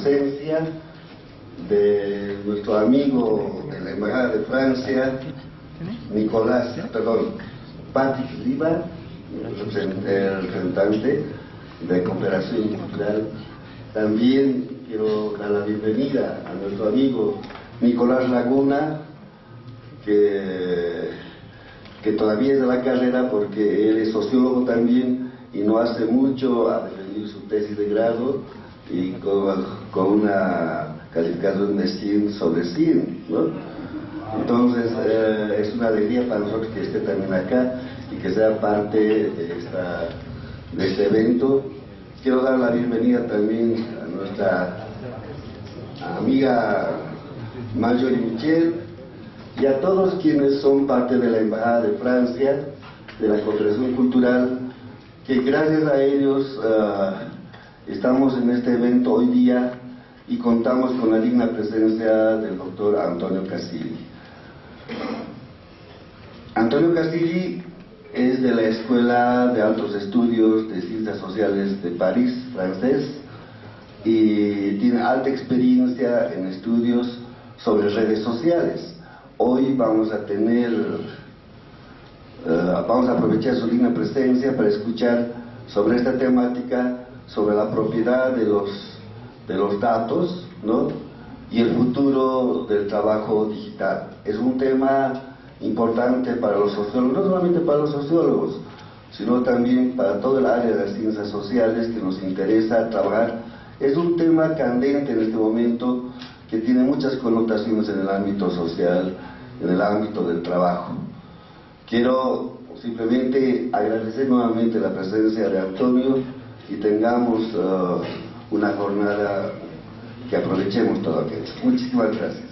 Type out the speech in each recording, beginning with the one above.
presencia de nuestro amigo de la Embajada de Francia, Patrick Riba, el representante de Cooperación Cultural. También quiero dar la bienvenida a nuestro amigo Nicolás Laguna, que todavía es de la carrera porque él es sociólogo también y no hace mucho ha defendido su tesis de grado y con una calificación de 100 sobre 100, ¿no? Entonces es una alegría para nosotros que esté también acá y que sea parte de este evento. Quiero dar la bienvenida también a nuestra amiga Marjorie Michel y a todos quienes son parte de la Embajada de Francia, de la Cooperación Cultural, que gracias a ellos estamos en este evento hoy día y contamos con la digna presencia del doctor Antonio Casilli. Antonio Casilli es de la Escuela de Altos Estudios de Ciencias Sociales de París, francés, y tiene alta experiencia en estudios sobre redes sociales. Hoy vamos a aprovechar su digna presencia para escuchar sobre esta temática, sobre la propiedad de los datos, ¿no? Y el futuro del trabajo digital. Es un tema importante para los sociólogos, no solamente para los sociólogos, sino también para todo el área de las ciencias sociales que nos interesa trabajar. Es un tema candente en este momento que tiene muchas connotaciones en el ámbito social, en el ámbito del trabajo. Quiero simplemente agradecer nuevamente la presencia de Antonio y tengamos una jornada que aprovechemos todo aquello. Muchísimas gracias.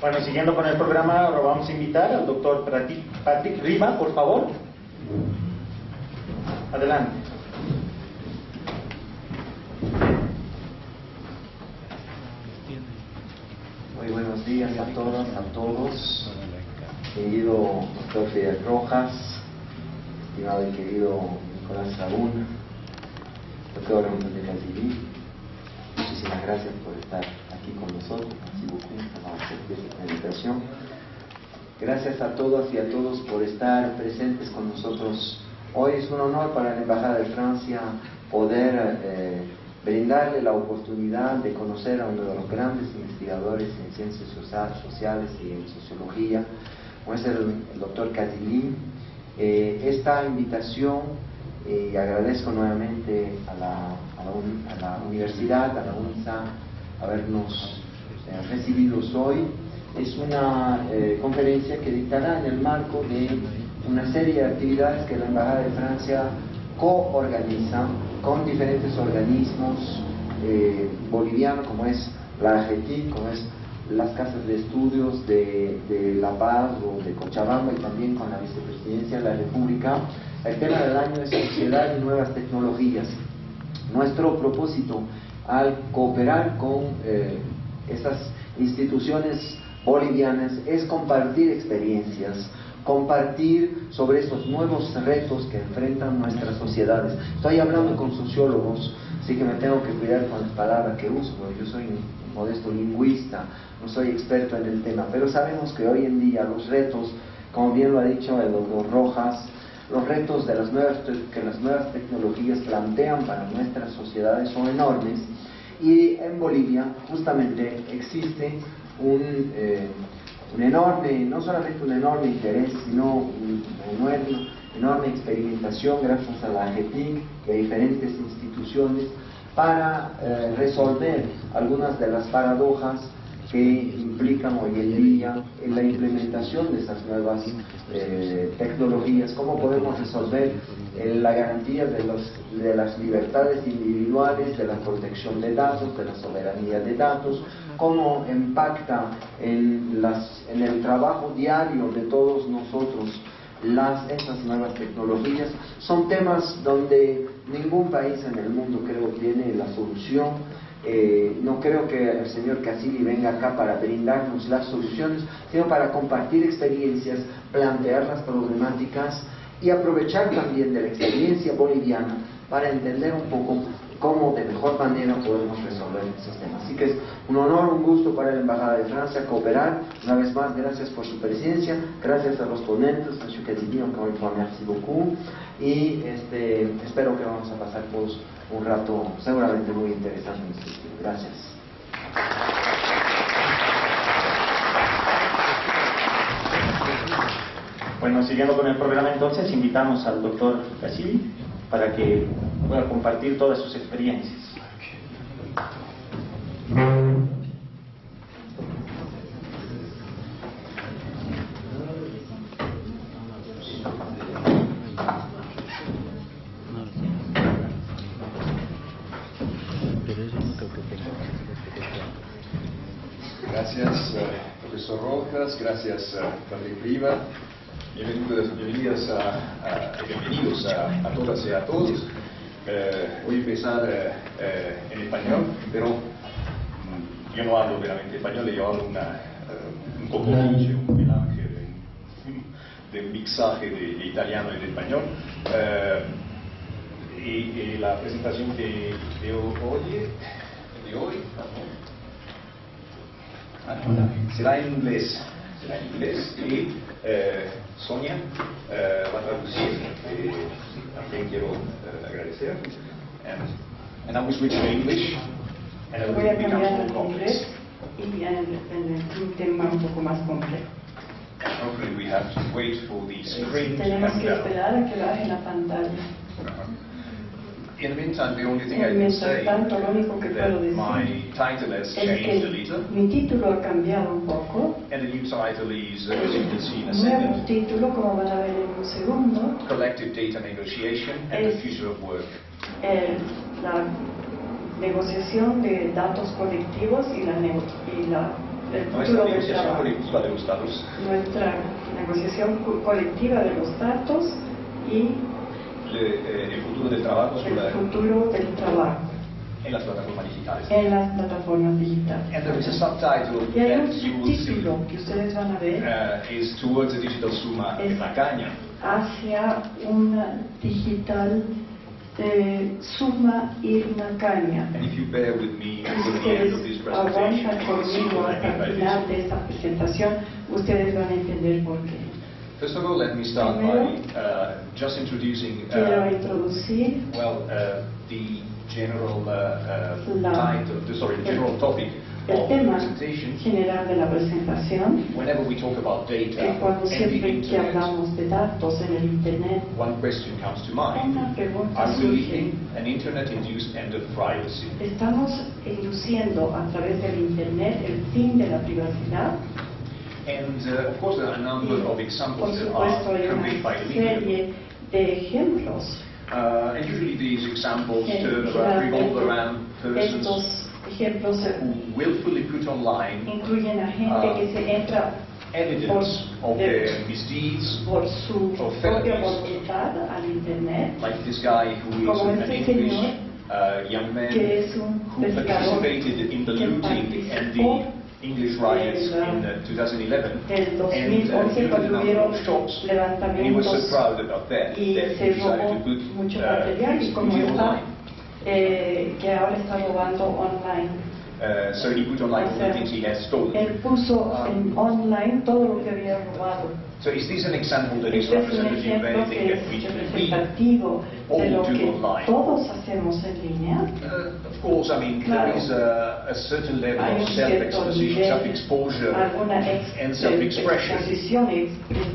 Bueno, siguiendo con el programa, ahora vamos a invitar al doctor Patrick Riba, por favor. Adelante. Muy buenos días a todas, a todos. Querido doctor Fidel Rojas, estimado y querido Nicolás Laguna, doctor Antonio Casilli, muchísimas gracias por estar aquí con nosotros. La invitación. Gracias a todas y a todos por estar presentes con nosotros. Hoy es un honor para la Embajada de Francia poder brindarle la oportunidad de conocer a uno de los grandes investigadores en ciencias sociales y en sociología, como es el doctor Casilli. Esta invitación, y agradezco nuevamente a la universidad, a la UNISA, habernos recibidos hoy. Es una conferencia que dictará en el marco de una serie de actividades que la Embajada de Francia coorganiza con diferentes organismos bolivianos, como es la AGETIC, como es las casas de estudios de La Paz o de Cochabamba, y también con la Vicepresidencia de la República. El tema del año es Sociedad y Nuevas Tecnologías. Nuestro propósito al cooperar con esas instituciones bolivianas es compartir experiencias, compartir sobre estos nuevos retos que enfrentan nuestras sociedades. Estoy hablando con sociólogos, así que me tengo que cuidar con las palabras que uso, porque yo soy un modesto lingüista, no soy experto en el tema, pero sabemos que hoy en día los retos, como bien lo ha dicho el doctor Rojas, los retos de que las nuevas tecnologías plantean para nuestras sociedades son enormes. Y en Bolivia justamente existe un enorme, no solamente un enorme interés, sino una enorme experimentación gracias a la AGETIC y a diferentes instituciones para resolver algunas de las paradojas que implican hoy en día en la implementación de estas nuevas tecnologías. ¿Cómo podemos resolver la garantía de las libertades individuales, de la protección de datos, de la soberanía de datos? ¿Cómo impacta en el trabajo diario de todos nosotros estas nuevas tecnologías? Son temas donde ningún país en el mundo creo tiene la solución. No creo que el señor Casilli venga acá para brindarnos las soluciones, sino para compartir experiencias, plantear las problemáticas y aprovechar también de la experiencia boliviana para entender un poco cómo de mejor manera podemos resolver esos temas. Así que es un honor, un gusto para la Embajada de Francia cooperar. Una vez más, gracias por su presencia, gracias a los ponentes, a M. Casimiro, encore une fois, merci beaucoup, y espero que vamos a pasar todos un rato seguramente muy interesante en este sitio. Gracias. Bueno, siguiendo con el programa entonces, invitamos al doctor Casilli para que pueda compartir todas sus experiencias. Gracias, profesor Rojas, gracias, padre Riva. Bienvenidos a todas y a todos. Voy a empezar en español, pero yo no hablo veramente español, yo hablo un cocoliche, un melange de un mixaje de italiano y de español. Y la presentación de hoy será en inglés. Y Sonia va a traducir, a quien quiero agradecer. And I will switch to English, and it Voy a will become cambiar more al complex. inglés y en un tema un poco más complejo. And hopefully we have to wait for the screen to Tenemos come que down. esperar a que baje la pantalla. In the meantime, the only thing I can Mientras say tanto, lo único que puedo that my decir title has es changed a que little, mi título ha cambiado un poco. and the new title is, as you can see in a Nuevo second, título, como van a ver en un segundo, Collective Data Negotiation and the Future of Work. la negociación de datos colectivos y el Nuestra futuro del negociación trabajo. colectiva de los datos Nuestra negociación colectiva de los datos y el futuro del trabajo el futuro del trabajo en las plataformas digitales. en las plataformas digitales. And there is a subtitle Y hay un that you will see subtítulo que ustedes van a ver is Towards a Digital Suma Es- en la caña. hacia una digital suma y una caña. And if you bear with me Y until si the end of ustedes this presentation, aguantan you will see conmigo what I hasta mean by el this. final de esta presentación, ustedes van a entender por qué. First of all, let me start by just introducing Quiero introducir the general La- general topic el of the tema presentation. general de la presentación. Whenever we talk about data Cuando and the siempre que internet, hablamos de datos en el Internet, one question comes to mind. una pregunta Are we surge. living an internet-induced end of privacy? ¿Estamos induciendo a través del Internet el fin de la privacidad? And of course, there are a number of Por examples that supuesto, are hay una conveyed by Lidia. serie de ejemplos. And usually these examples que revolve around persons estos ejemplos who willfully put online incluyen a gente que se entra evidence of de- their misdeeds, por su of propia felonies. voluntad al Internet, like this guy who is Como an este English señor, young man que es un who pescador participated in the que looting and participó the English riots in 2011 del and 2011 looted a cuando number hubieron of shops. And he was so levantamientos proud about that y that he se robó decided to put mucho material y his como booty está, online. que ahora está robando online. So he put online all the things he had stolen. Él puso en online todo lo que había robado. So is this an example that is Este es un representative of ejemplo anything que that we es we representativo de all lo do que online? todos hacemos en línea. Of course, I mean, Claro. there is a certain level Hay of un cierto self-exposition, nivel, self-exposure, alguna and self-expression. exposición y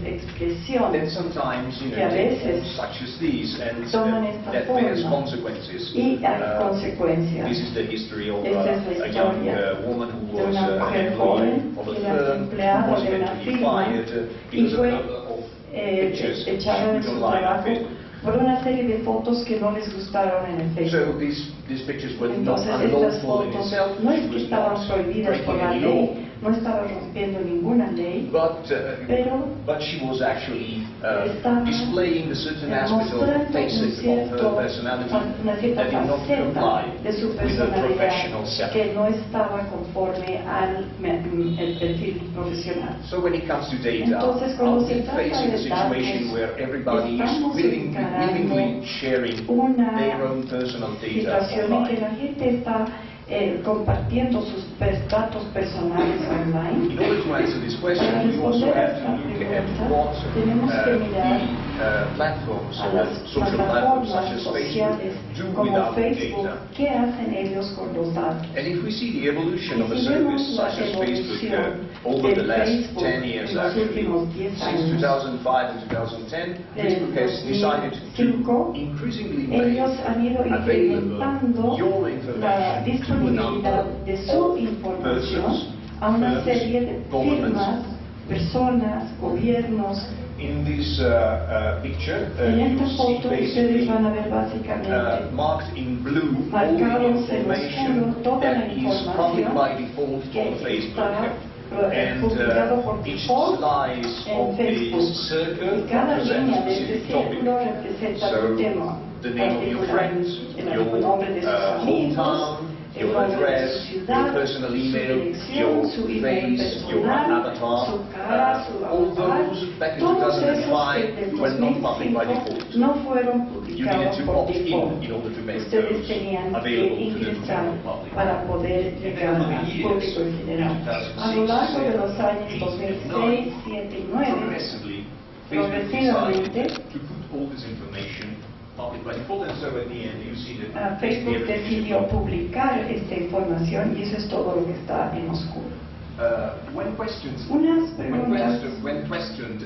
expresión Then sometimes, que a veces such as these, and toman esta that bears forma. consequences. Y hay consecuencias. This is the history of Esta es la a young historia woman who de was una an mujer employee joven of a que era firm, empleada who was de una eventually firma fired y because of fue a number of pictures echada de she su put online on trabajo Facebook. por una serie de fotos que no les gustaron en el Facebook. So these pictures were not Entonces estas unlawful in fotos itself. no es She que was estaban not prohibidas por breaking la any ley, law. no estaba rompiendo ninguna ley, pero but she was actually estaba displaying the certain aspect of mostrando facet of her personality una cierta that did not comply faceta de su with the professional personalidad setup. que no estaba conforme al el perfil profesional. So when it comes to data, Entonces, cuando are se we trata facing a de situation datos, where everybody is estamos willingly sharing una their own personal data situación en que online? la gente está compartiendo sus datos personales online. In order to answer this Para question, we also responder a have to esta look at pregunta, what tenemos que mirar the platforms, a or las social platforms such plataformas as sociales Facebook, do como without the Facebook, data. ¿qué hacen ellos con los datos? And if we see the evolution of a Y si service vemos la such as Facebook evolución over the del last Facebook 10 years, en los actually, últimos 10 since años, 2005 and 2010, Facebook has decided to 2005, increasingly make ellos han ido incrementando available your la information to a disponibilidad number de su información a una serie de firmas, personas, gobiernos. In this picture, En you esta see foto basically ustedes van a ver básicamente marked in blue all the marcados en information oscuro toda la that is public by default que on Facebook. está And publicado por each default slice en of this Facebook. circle Y cada línea represents a de este specific topic. círculo representa So, un tema the name of your particular. friends, El nombre de sus amigos, hometown, el your nombre de address, su your ciudad, personal su email, dirección, su your email face, your personal, avatar, su cara, su all avatar. those back in Todos esos 2005 que desde were not public by 2005 default. no fueron You needed publicados to por opt default. in order to make Ustedes those tenían que available to the ingresar general public. para poder llegar al público en general. A lo largo de los años 2006, 2007 y 2009, Progressively, progresivamente, to put all this information public by default, and so at the end you see that Facebook decidió publicar esta información y eso es todo lo que está en oscuro. when questioned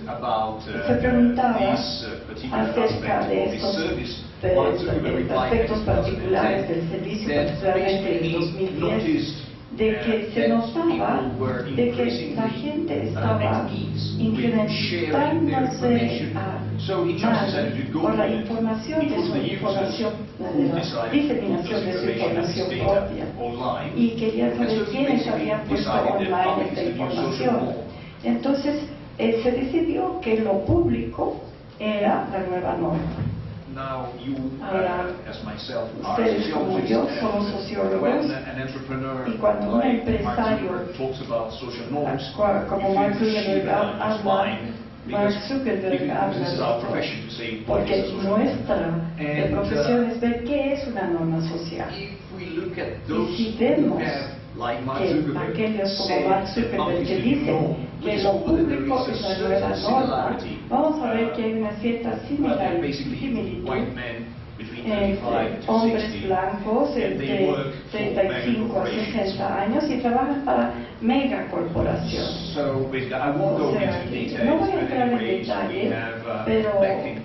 about Se preguntaba this particular acerca aspect de of this estos service, Mark Zuckerberg replied aspectos back in particulares 2010 del servicio, that particularmente en basically 2010, noticed de que se that notaba people were de que la increasingly gente estaba at ease with sharing their incrementándose information. a So he just decided to go por la with it. información It de was su the users información, who de la decided diseminación to de put su this información data propia. online. Y quería And saber so he quiénes basically habían puesto decided that online public esta is the new social información. norm. Entonces se decidió que lo público era la nueva norma. Now you, Ahora, as myself, are ustedes como yo sociologists, somos and sociólogos, when an entrepreneur y cuando un like Mark empresario, Zuckerberg talks about social norms, como you Mark feel Zuckerberg it's habla, fine, Mark because Zuckerberg this is habla our de profession esto, to say what porque is a social norm. nuestra profesión es ver qué es una norma social. If we look at Y those si who vemos have, like Mark que Zuckerberg, aquellos como said Mark that Zuckerberg public que is the new dicen norm, que we lo discover that there público is es a la nueva certain norma, similarity. vamos a ver que hay una cierta Well, they're basically similitud white men between entre 35 to hombres 60. blancos and they entre work for 35 a megacorporations. 60 años y trabajan para megacorporaciones. So basically, I won't go O sea, into details, no voy a but entrar en anyways, we detalles, have pero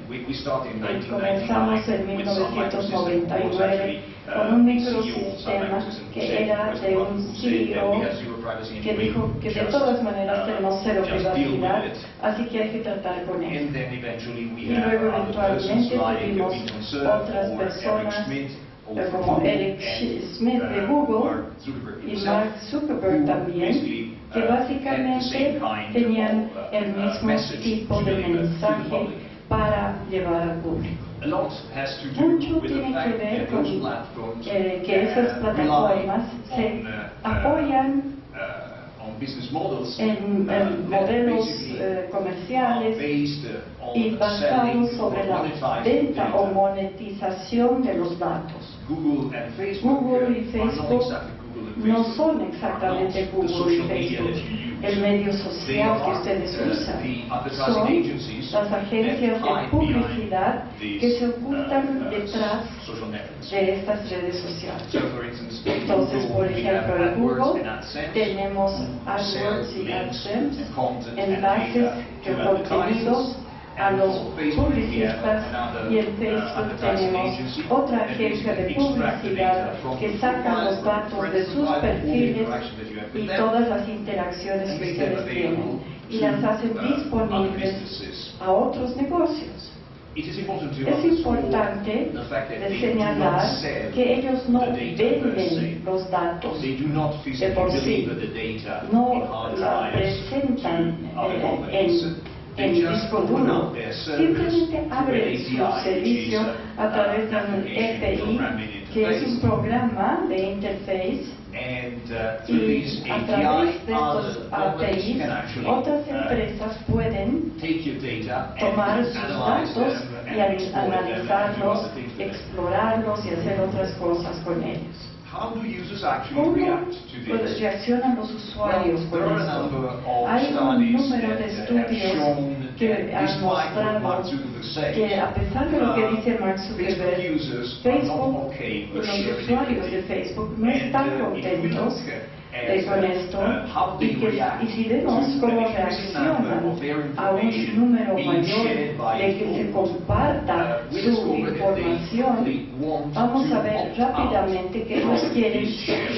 we started in comenzamos en 1999 with some microsystem who was 1999 actually con un CEO of some microsistema microsystem que said, era first de of all, un said that we CEO have zero privacy que anyway, dijo que de just, todas maneras tenemos cero just deal with privacidad, it. así que hay que tratar con eso. And then eventually we Y have luego other persons eventualmente like tuvimos Peter Concern otras or personas Eric Schmidt, como Eric Schmidt de Google y Mark Zuckerberg también, que básicamente tenían el mismo tipo de mensaje para llevar al público. Mucho tiene que ver con que esas plataformas se apoyan en modelos comerciales y basados sobre la venta o monetización de los datos. Google y Facebook no son exactamente Google y Facebook. El medio social que ustedes usan son las agencias de publicidad que se ocultan detrás de estas redes sociales. Entonces, por ejemplo, en Google tenemos AdWords y AdSense, enlaces de contenidos a los publicistas, y en Facebook tenemos otra agencia de publicidad que saca los datos de sus perfiles y todas las interacciones que ustedes tienen y las hacen disponibles a otros negocios. Es importante de señalar que ellos no venden los datos de por sí, no la presentan en el disco duro, simplemente abren su servicio a través de un API, que es un programa de interface, y a través de estos APIs otras empresas pueden tomar sus datos y analizarlos, explorarlos y hacer otras cosas con ellos. ¿Cómo reaccionan los usuarios con esto? Hay un número de estudios que han mostrado que, a pesar de lo que dice Mark Zuckerberg, Facebook, los usuarios de Facebook no están contentos con esto, y si vemos cómo reaccionan a un número mayor de que se comparta su información, vamos a ver rápidamente que ellos quieren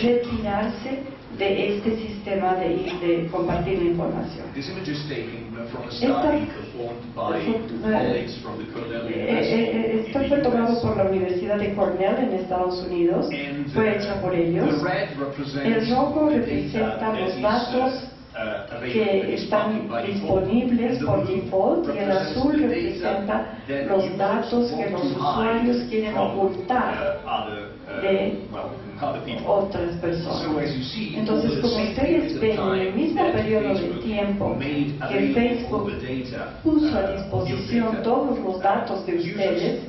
retirarse de este sistema de compartir la información. Esto fue tomado por la Universidad de Cornell en Estados Unidos, fue hecha por ellos. El rojo representa los datos que están disponibles por default y el azul representa los datos que los usuarios quieren ocultar de otras personas. Entonces, como ustedes ven, en el mismo periodo de tiempo que Facebook puso a disposición todos los datos de ustedes,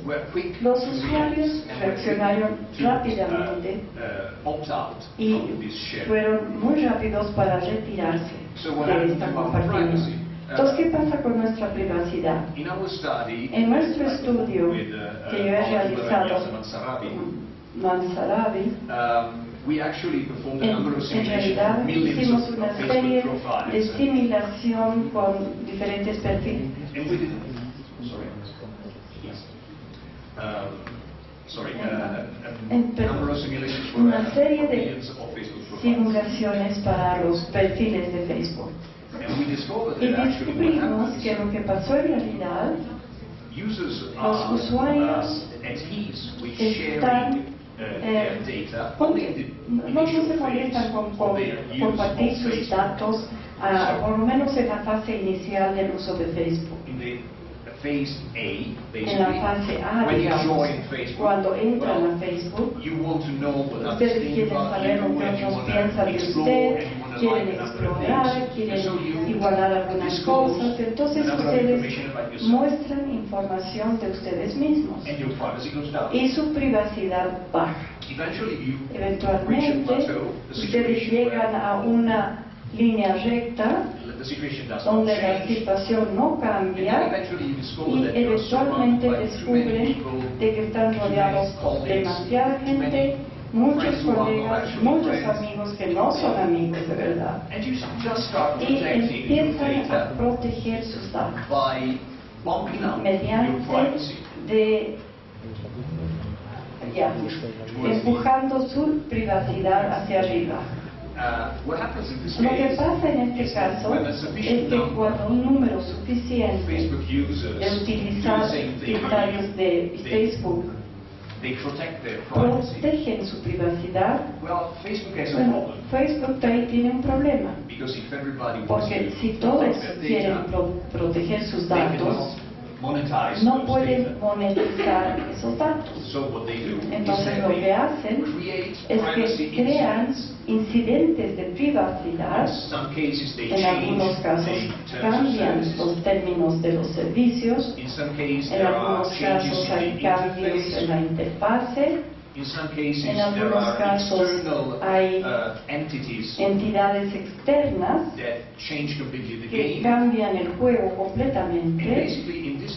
los usuarios reaccionaron rápidamente y fueron muy rápidos para retirarse de esta compartida. Entonces, ¿qué pasa con nuestra privacidad? En nuestro estudio que yo he realizado Mansarabi, en realidad hicimos una serie de simulación con diferentes perfiles. Una serie de simulaciones para los perfiles de Facebook. Y descubrimos que lo que pasó en realidad, los usuarios están no se molestan con compartir sus datos, por lo menos en la fase inicial del uso de Facebook. En la fase A, digamos, cuando entran a Facebook, ustedes quieren saber lo que otros piensan de usted, quieren explorar, quieren igualar algunas cosas, entonces ustedes muestran información de ustedes mismos y su privacidad baja. Eventualmente, ustedes llegan a una línea recta donde la situación no cambia y eventualmente descubren de que están rodeados por demasiada gente, muchos colegas, muchos amigos que no son amigos de verdad, y empiezan a proteger sus datos mediante empujando su privacidad hacia arriba. Lo que pasa en este caso es que cuando un número suficiente de usuarios de Facebook protegen su privacidad, Facebook ahí tiene un problema, porque si todos quieren proteger sus datos, no pueden monetizar esos datos. Entonces lo que hacen es que crean incidentes de privacidad. En algunos casos cambian los términos de los servicios, en algunos casos hay cambios en la interfase, en algunos casos hay entidades externas que cambian el juego completamente,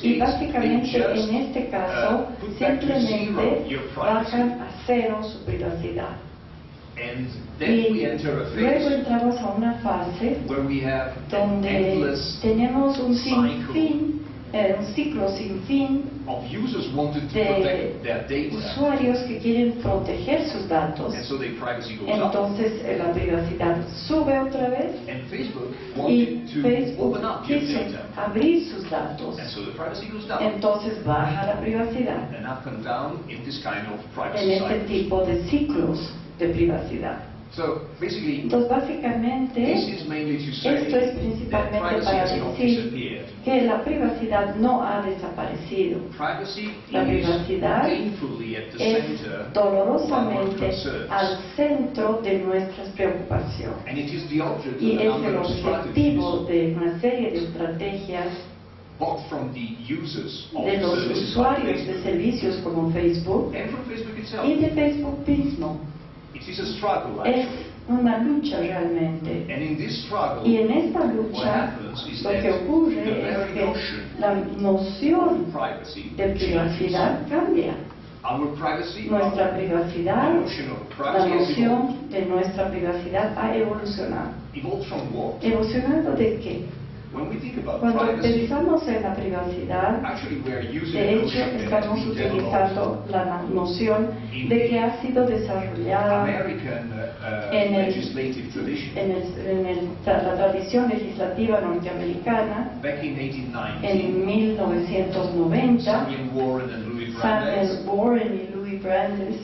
y básicamente en este caso simplemente bajan a cero su privacidad. Y luego entramos a una fase donde tenemos un sinfín un ciclo sin fin of users wanted to de protect their data, usuarios que quieren proteger sus datos. and so their privacy goes up. Entonces la privacidad sube otra vez And Facebook y wanted to Facebook open up your quiso data, abrir sus datos. and so the privacy goes down. Entonces baja la privacidad And up and down in this kind of en privacy este cycle. tipo de ciclos de privacidad. So basically, Entonces básicamente this is mainly to say esto es that principalmente privacy para has not decir disappeared. que la privacidad no ha desaparecido. Privacy La is privacidad painfully at the es center of our dolorosamente concerns. al centro de nuestras preocupaciones. And it is the object Y of a es number el of objetivo strategies, de una serie de estrategias both from the users of de los services usuarios like de Facebook servicios como Facebook and from Facebook itself. y de Facebook mismo. It is a struggle, Es actually. una lucha realmente. And in this struggle, Y en esta what lucha happens is lo that que ocurre the es very que notion la noción of privacy de privacidad cambia. Our privacy, Nuestra the privacidad, notion of la privacy has evolved. noción de nuestra privacidad ha evolucionado. Evolved from what? ¿Evolucionado de qué? When we think about Cuando privacy, pensamos en la privacidad, actually we are using de the hecho notion that estamos has been developed. utilizando la noción de que ha sido desarrollada American en el- legislative tradition. la tradición legislativa norteamericana Back in 1890, en 1990. Samuel Warren and Louis Brandeis Samuel Warren y Louis Brandeis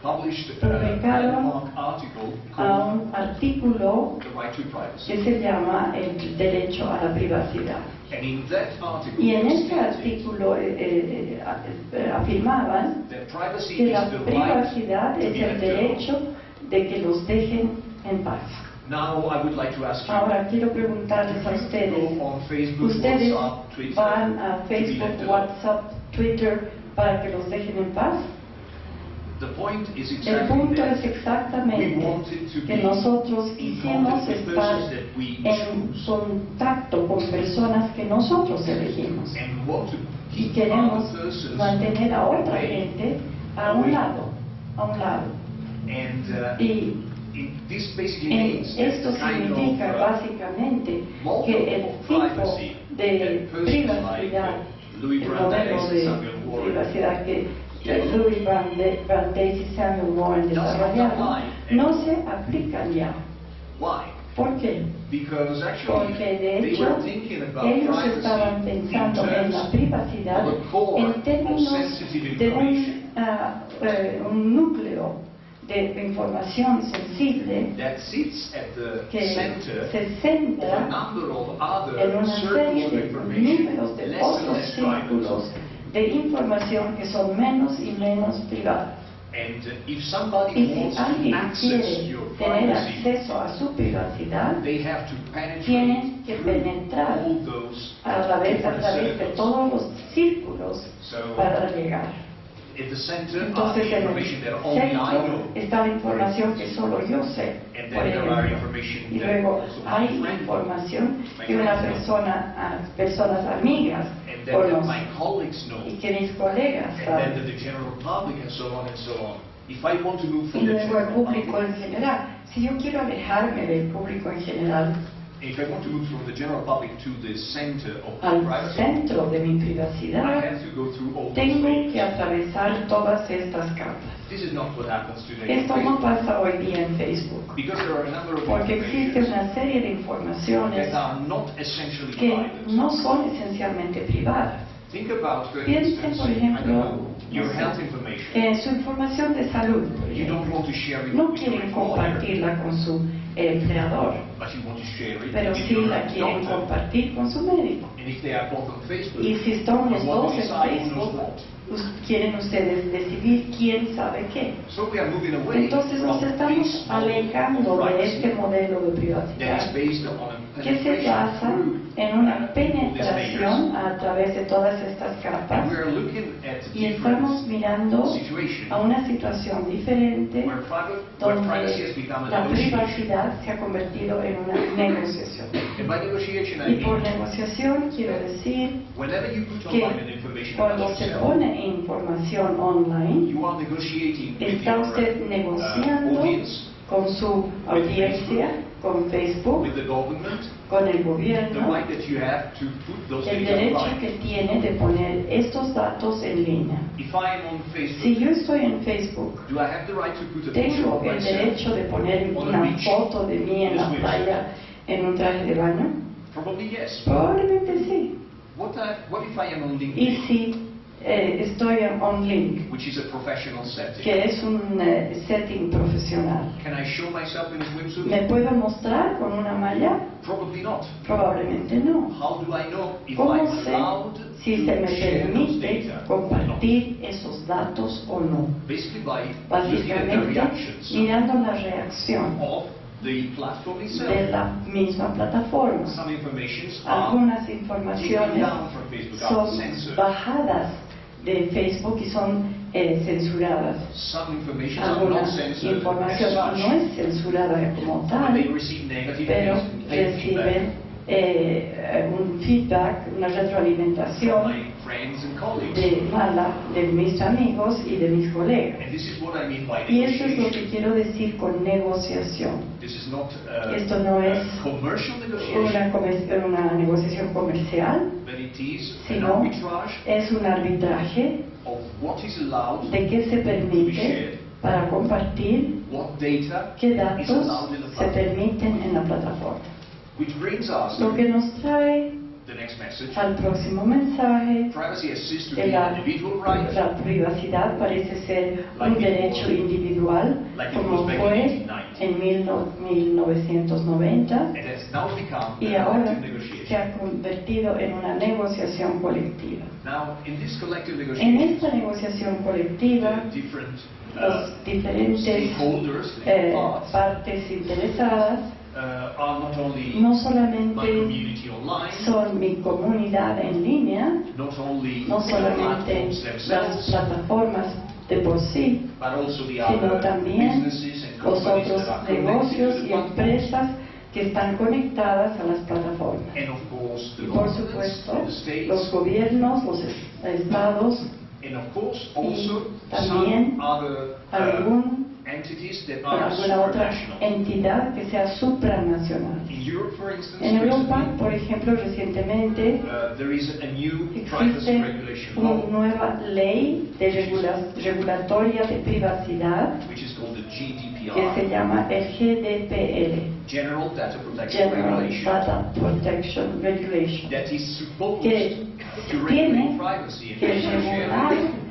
published a publicaron landmark article a called un artículo The Right to Privacy. que se llama el derecho a la privacidad. And in that article, Y en it este stated artículo afirmaban that privacy que is la the right privacidad to es be el left alone. derecho de que los dejen en paz. Now I would like to ask you, Ahora quiero preguntarles a ustedes, go on Facebook, ¿ustedes WhatsApp, Twitter, van a to be left Facebook, alone? WhatsApp, Twitter para que los dejen en paz? The point is El exactly punto that. es exactamente We wanted to que be nosotros in quisimos contact with estar persons that we en choose contacto con personas que nosotros elegimos and want to y keep queremos other persons mantener a otra away. gente a un lado, And Y this basically means that esto the kind significa of básicamente que el tipo privacy de that persons like privacidad, Louis el Brandeis modelo and de Samuel Warren privacidad que Louis Brandeis y Samuel Warren desarrollaron no se aplican ya. Why? ¿Por qué? Because actually Porque de they hecho were thinking about ellos privacy estaban in pensando en terms la privacidad of a core en of términos sensitive de information un núcleo de información sensible that sits at the que center se of a centra number of en other una circles serie of de information, números de less and otros less private. círculos de información que son menos y menos privadas. And if somebody Y si wants to alguien access quiere your tener privacy, acceso a su privacidad, they have to penetrate tienen que through penetrar all those a través de circles. todos los círculos So, para llegar. at the center are Entonces the en information el that only I centro know. está la información que solo yo sé, And por then there are ejemplo. information Y that luego also hay my friend información my que una friends know. personas amigas And then that conocen my colleagues know. y que mis colegas And then saben. that the general public and so on and so on. If I want to move Y from the luego el general público public, en general. Si yo quiero alejarme del público en general if I want to move from the general public to the center of al privacy, centro de mi I privacidad, have to go through all those tengo layers. que atravesar todas estas capas. This is not what happens today. Esto no pasa hoy día en Facebook, Because there are a number of porque existe informations una serie de informaciones that are not essentially que private. no son esencialmente privadas. Think about, for Piensen, instance, por I don't ejemplo, know, your health information. Su información de salud, por You don't ejemplo. want to share it No with your quieren employer, compartirla con su empleador, but you want to share it pero with sí your la quieren doctor. compartir con su médico. And if they are both on Facebook, Y si están los you want dos to en decide who knows Facebook, what. quieren ustedes decidir quién sabe qué. So we are moving away Entonces from nos estamos this alejando de privacy este modelo de that privacidad is based on a que se penetration basa through en una all these layers. penetración a través de todas estas And capas we are looking at y estamos different mirando situations a una situación diferente where privacy has donde become a la negotiation. privacidad se ha convertido en una negociación. And by negotiation I Y por mean negociación quiero decir whenever you put que online an information cuando about se yourself, pone información online, you are negotiating with está your usted negociando audience, con su audiencia, con Facebook, with the government, con el the gobierno, right that you have to put those el data derecho online. que tiene de poner estos datos en línea. If I am on Si Facebook, yo estoy en Facebook, do I have the right to put a picture ¿tengo of el myself? derecho de poner On una the beach, foto de mí en la in the playa en un traje de baño? Probably yes. Probablemente sí. What if I am on Y LinkedIn, si estoy en OnLink, which is a professional setting? que es un setting profesional, Can I show myself in a swimsuit? ¿me puedo mostrar con una malla? Probably not. Probablemente no. How do I know if ¿Cómo I'm sé allowed si se me to share those permite data? compartir esos datos o no? Basically by looking at the Básicamente, reactions mirando la reacción of the platform de itself. la misma plataforma. Some informations are Algunas taken informaciones down from Facebook, are son censored. bajadas de Facebook y son censuradas. Some informations are Alguna not censored información as no such, es censurada como but tal, they receive negative pero feedback reciben un feedback, una from retroalimentación my friends and colleagues. de mala de mis amigos y de mis colegas. And this is what I mean by Y eso es lo que negotiation. quiero decir con negociación. This is not Esto no es commercial negotiation, una negociación comercial, but it is an sino arbitrage es un arbitraje of what is allowed, de qué se permite para compartir, what data qué is datos allowed in the se platform. permiten en la plataforma. Which brings us Lo to que nos trae the next message. al próximo mensaje. Privacy assists to be La, an individual right, la privacidad parece ser un derecho individual, como fue en 1990, and has now become y a ahora collective negotiation. se ha convertido en una negociación colectiva. Now, in this collective En negotiation, esta negociación colectiva, the different los diferentes stakeholders, parts, partes interesadas are not only no my solamente community online, son mi comunidad en línea, not only no the solamente platforms las themselves, plataformas de por sí, but also the sino other también businesses and los companies otros that are connected negocios to the y platforms. empresas que están conectadas a las plataformas. And of course, the Y por governments, supuesto, the states, los gobiernos, los estados and of course also también some other algún entities that are alguna otra supranational. entidad que sea supranacional. In Europe, for instance, En Europa, recently, por ejemplo, recientemente there is a new privacy existe regulation una law, nueva ley de regulatoria de privacidad which is called the que se GDPR, llama el GDPR, General Data Protection General Regulation, Data Protection Regulation, that is supposed que to tiene regulate privacy and que data regular sharing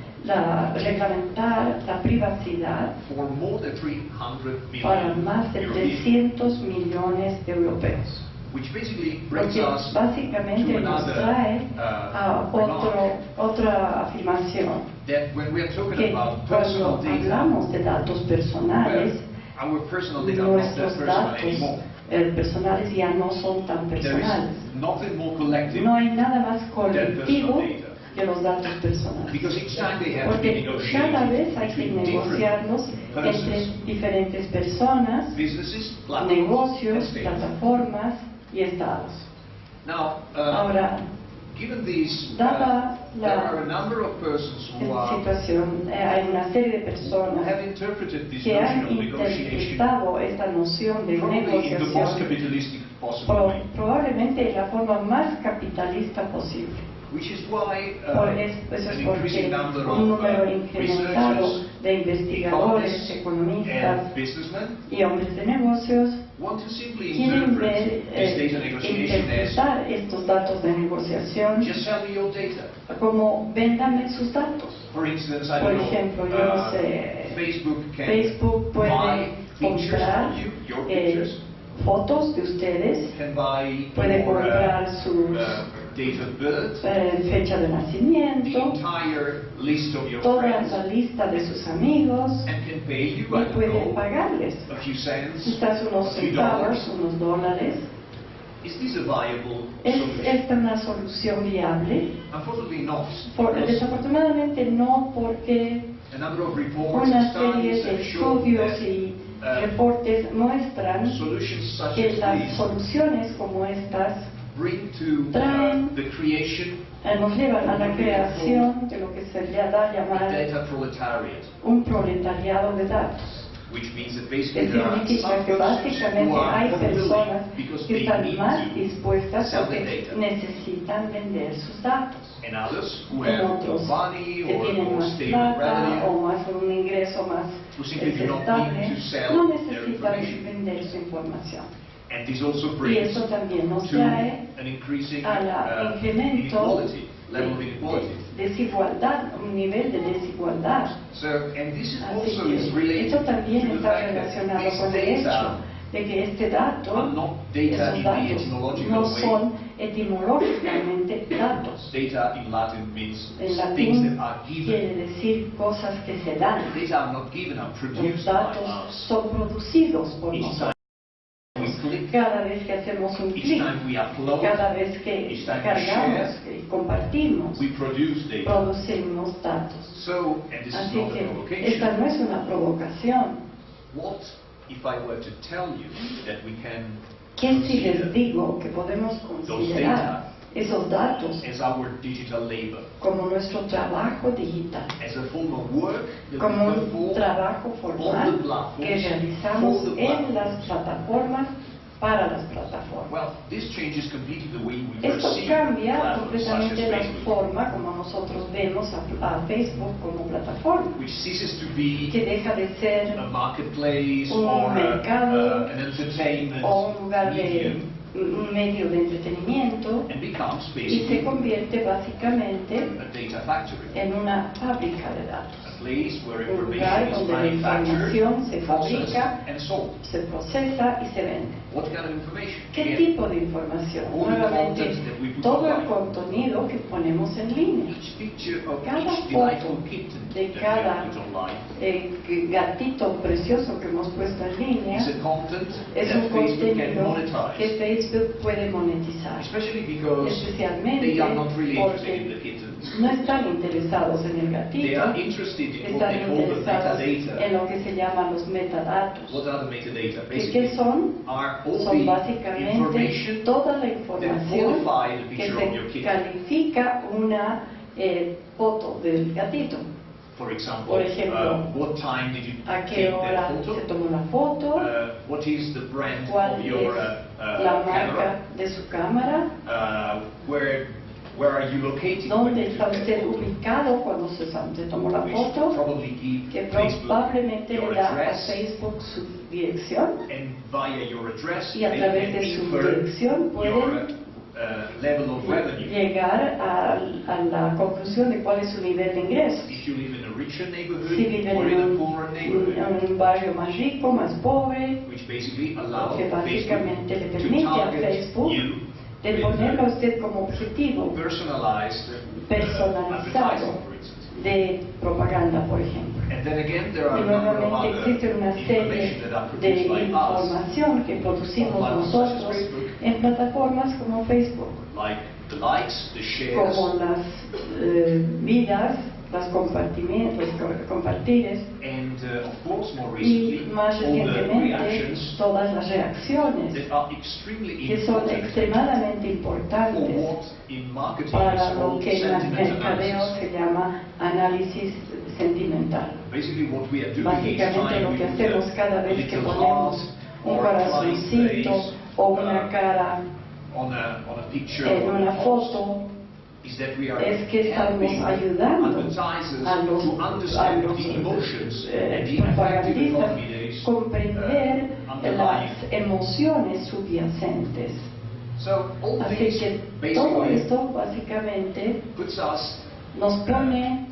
reglamentar la privacidad for more than 300 para million más de Europeans, 300 millones de europeos. which basically brings Porque us básicamente to nos another trae a remark, otra afirmación, that when we are talking que about personal cuando data, hablamos de datos personales, our personal data are not that nuestros personal datos anymore. Personales ya no son tan There personales. is nothing more collective No hay nada más than colectivo personal data. que los datos personales. Because each time they have to be Porque cada vez hay que negotiated between negociarlos different entre persons, diferentes personas, businesses, platforms, and negocios, states. plataformas y estados. Now, Ahora, given these, dada there are a la number of persons who situación, hay una serie de who personas have interpreted this que han notion of negotiation interpretado esta noción de probably in the most negociación capitalistic possible way, probablemente en la forma más capitalista posible. which is why Eso an es increasing porque number un of número incrementado researchers, de investigadores, economistas and businessmen y hombres de negocios want to simply quieren ver, interpret this data negotiation as interpretar estos datos de negociación just sell me your data. como véndame sus datos. For instance, I Por don't know, ejemplo, yo no sé, Facebook can Facebook buy puede pictures comprar from you, your pictures, fotos de ustedes, can buy puede your comprar sus date of birth, fecha de the nacimiento, entire list of your toda friends, la lista de sus amigos and can pay you, y I don't puede know, pagarles a few cents, quizás unos a few centavos, dollars. unos dólares. Is this a viable ¿Es solution? esta una solución viable? Unfortunately not. because Desafortunadamente no, porque a number of reports una and serie studies de have shown estudios that y reportes muestran solutions such que as las these soluciones como estas bring to traen the creation nos llevan a la creación de lo que se le da a of llamar data proletariat. un proletariado de datos. which means that Que basically there are significa some que persons who básicamente hay are personas willing because que they están need más to dispuestas sell their porque data, necesitan vender sus datos. and others who En have otros more money que tienen or más stable plata revenue, o más un ingreso más who simply do not estable, need to sell no their necesitan information. vender su información. And this also Y brings eso también nos to trae an increasing a la incremento inequality, level of inequality. de desigualdad, un nivel de desigualdad. So, and this is Así also que is related esto también to the está fact that relacionado these con el hecho data de que este dato, are not data esos in the datos etymological no way. son etimológicamente datos. Data in Latin means En things latín that are given. quiere decir cosas que se dan. Data are not given, are Los produced by datos us. son producidos por Each nosotros. time we click, Cada vez que hacemos un each clic, time we upload, cada vez que each time we cargamos share, y compartimos, we produce data. producimos datos. So, and this is Así not a que provocation. esta no es una provocación. What if I were to tell you that we can ¿Qué si les consider digo que podemos considerar esos datos as our digital labor, como nuestro trabajo digital, as a form of work that como we un perform trabajo on formal the platforms, que realizamos for the en platforms? las plataformas para las plataformas? Well, this changes completely the way we Esto perceive cambia platforms such as completamente la Facebook, forma como nosotros vemos a Facebook como plataforma, which ceases to be que deja de ser a marketplace un or mercado an entertainment o un lugar de medium, un medio de entretenimiento and becomes y se basically convierte básicamente a data factory, en una fábrica de datos, a place where un lugar information is donde la manufactured, información se processed, fabrica, and sold. se procesa y se vende. What kind of information? ¿Qué Again, tipo de información? all the Nuevamente, content that we put todo el online. contenido que ponemos en línea. Each picture of Cada each delightful foto kitten de that we cada have put online gatito precioso que hemos puesto en línea is a content es that un Facebook can contenido que monetize, Facebook puede monetizar, especially because especialmente they are not really interested in porque the kittens. no están interesados en el They gatito, are interested in what están they call the interesados en metadata. lo que se llaman los metadatos. What are the metadata? ¿Qué Basically, son? are all Son the básicamente information toda la that información qualify the que picture of your se kitten. califica una foto del gatito. For example, Por ejemplo, what time did you ¿A qué take hora that se photo? tomó la foto? What is the brand ¿Cuál of your es la marca camera? de su cámara? Where are you located? when ¿Dónde you está took that usted photo? ubicado cuando se tomó la Which foto? probably give Que Facebook probablemente your le da a address, Facebook su dirección and via your address y a they través can de su infer dirección your pueden level of revenue. llegar a la conclusión de cuál es su nivel de ingresos. If you live in a richer neighborhood Si viven or in a en poorer neighborhood, en un barrio más rico, más pobre, which basically allows que básicamente le Facebook to permite a target Facebook you de with ponerlo a usted como objetivo personalized personalizado advertising, for instance. de propaganda, por ejemplo. And then again, there are Y a number of nuevamente other existe una serie information that are de produced by us, información que producimos on platforms nosotros such as Facebook. en plataformas como Facebook, like the likes, the shares, como las vidas, las compartimientos, compartires and of course, more y recently, más all the recientemente reactions todas las reacciones that are extremely que son important extremadamente for importantes what in marketing para is lo called que en el sentiment mercadeo analysis. se llama análisis sentimental. Basically, what we are doing each Básicamente time lo we que put hacemos cada a vez que little ponemos heart un or a kind corazoncito face, o una cara on a picture en or una a post, foto, is that we are es que estamos helping ayudando advertisers a los, to a understand los the emotions and the affective propagandistas economy that is comprender underlying. las emociones subyacentes. So all Así this que todo basically esto básicamente puts us nos pone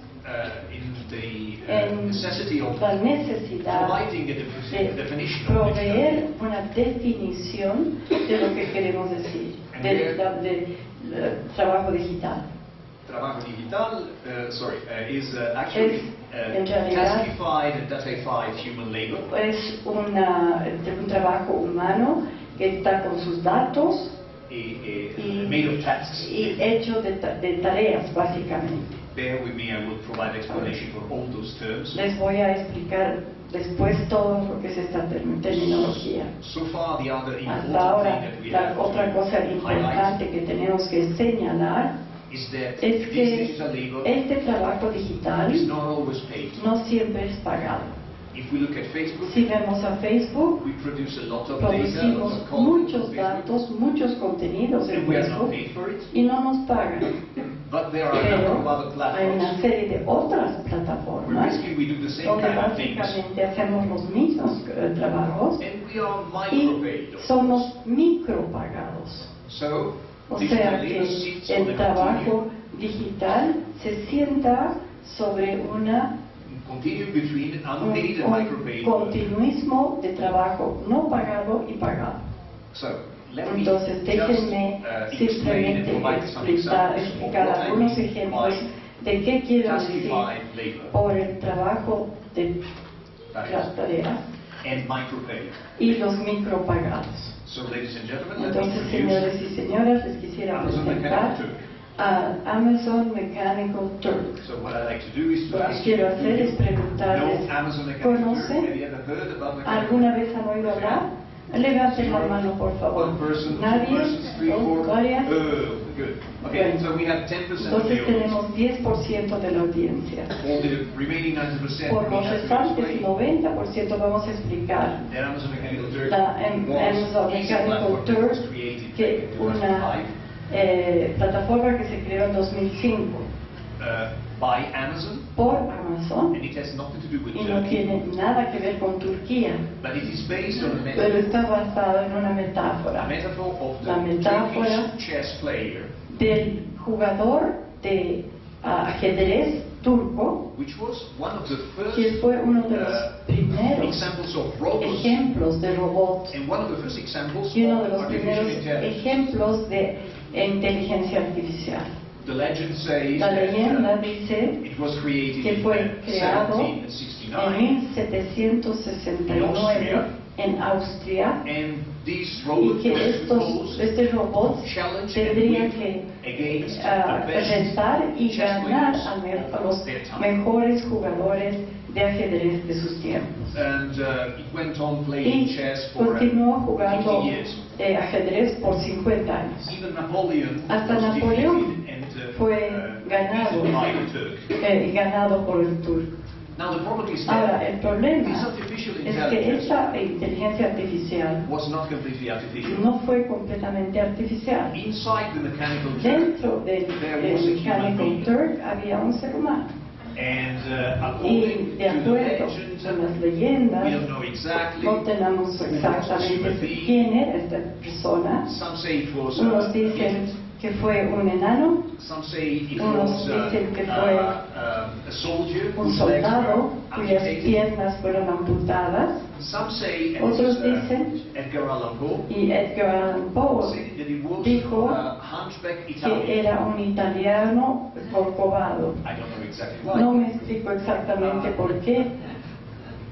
in the en necessity of la necesidad providing a de definition of proveer una definición de lo que queremos decir, de trabajo digital. trabajo digital. Is actually en realidad taskified and datafied human labor. Es un trabajo humano que está con sus datos Made of tasks. y hecho de tareas básicamente. Bear with me, I will provide explanation for all those terms. Les voy a explicar después todo lo que es esta terminología. So far, the other important Hasta ahora, thing that we la have otra cosa to highlight importante que tenemos que señalar is that es this que digital labor este trabajo is digital not always paid. no siempre es pagado. If we look at Facebook, Si vemos a Facebook, we produce a lot of data, a lot producimos of content on muchos Facebook, datos, muchos contenidos en and we are not Facebook paid for it. y no nos pagan. But there are a number of other Pero hay una platforms serie de otras where plataformas basically we do the same donde kind of things, básicamente hacemos los mismos trabajos and we are y micropaid. somos micropagados. So, O digital sea labor que sits on el the trabajo digital se sienta sobre continuum between unpaid and un micropaid. continuismo de trabajo no pagado y pagado. So, let me Entonces just déjenme explain and simplemente provide some explicar examples of explicar what I algunos mean ejemplos by de qué quiero decir classified labor por el trabajo de las tareas and micropaid. y los micropagados. So, ladies and gentlemen, let me Entonces, introduce señores y señoras, les quisiera Amazon presentar Mechanical Turk. a Amazon Mechanical Turk. So, what I'd like to do is to Lo que ask you, quiero do hacer es you preguntarles, know Amazon Mechanical Turk? ¿conocen? Have you ever heard about Mechanical ¿Alguna Turk? vez han oído hablar? Levanten la mano, por favor. One person, two ¿Nadie? persons, three, ¿Dos? four. ¿Varias? Good. Okay, Bueno. so we have 10% of the Entonces audience. tenemos 10% de la audiencia. All the remaining 90% Por we los have to restantes explain 90% vamos a explicar that Amazon Mechanical Turk la was Amazon is a Mechanical platform that Turk, was created que back in 2005 una plataforma que se creó en 2005 by Amazon, por Amazon and it has nothing to do with y no Turkey, tiene nada que ver con Turquía, but it is based on a pero metaphor, está basado en una metáfora of La the metáfora Turkish chess player, del jugador de ajedrez turco, which was one of the first que fue uno de los primeros examples of robots, ejemplos de robot and one of the first examples y uno de of los artificial primeros intelligence. ejemplos de inteligencia artificial. The legend says La leyenda that dice it was created que in fue creado 1769, en 1769 en Austria and these y robots que were supposed este robot to challenge tendría and que win against the best retar y chess ganar players a los of their time. mejores jugadores de ajedrez de sus tiempos. And it went on playing Y chess for continuó 50 jugando years. ajedrez por 50 años. Even Napoleon Hasta was Napoleón defeated and fue ganado beaten by the Turk. ganado por el turco. Now the problem is Ahora, that el problema this artificial es que intelligence esta inteligencia artificial was not completely artificial. no fue completamente artificial. Inside the mechanical Turk, Dentro del there was a human Mechanical being. Turk había un ser humano. And Y according de to the acuerdo legend, con las we leyendas, don't know exactly. no tenemos exactamente quién era esta persona. Some say it was Unos dicen que fue un enano, some say it unos was dicen que fue a soldier un whose legs soldado were cuyas amputated. piernas fueron amputadas. Some say, and Otros this is, dicen, Edgar Allan Poe, y Edgar Allan Poe said that it was dijo a hunchback que Italian. era un italiano corcovado. I don't know exactly why. No me explico exactamente por qué,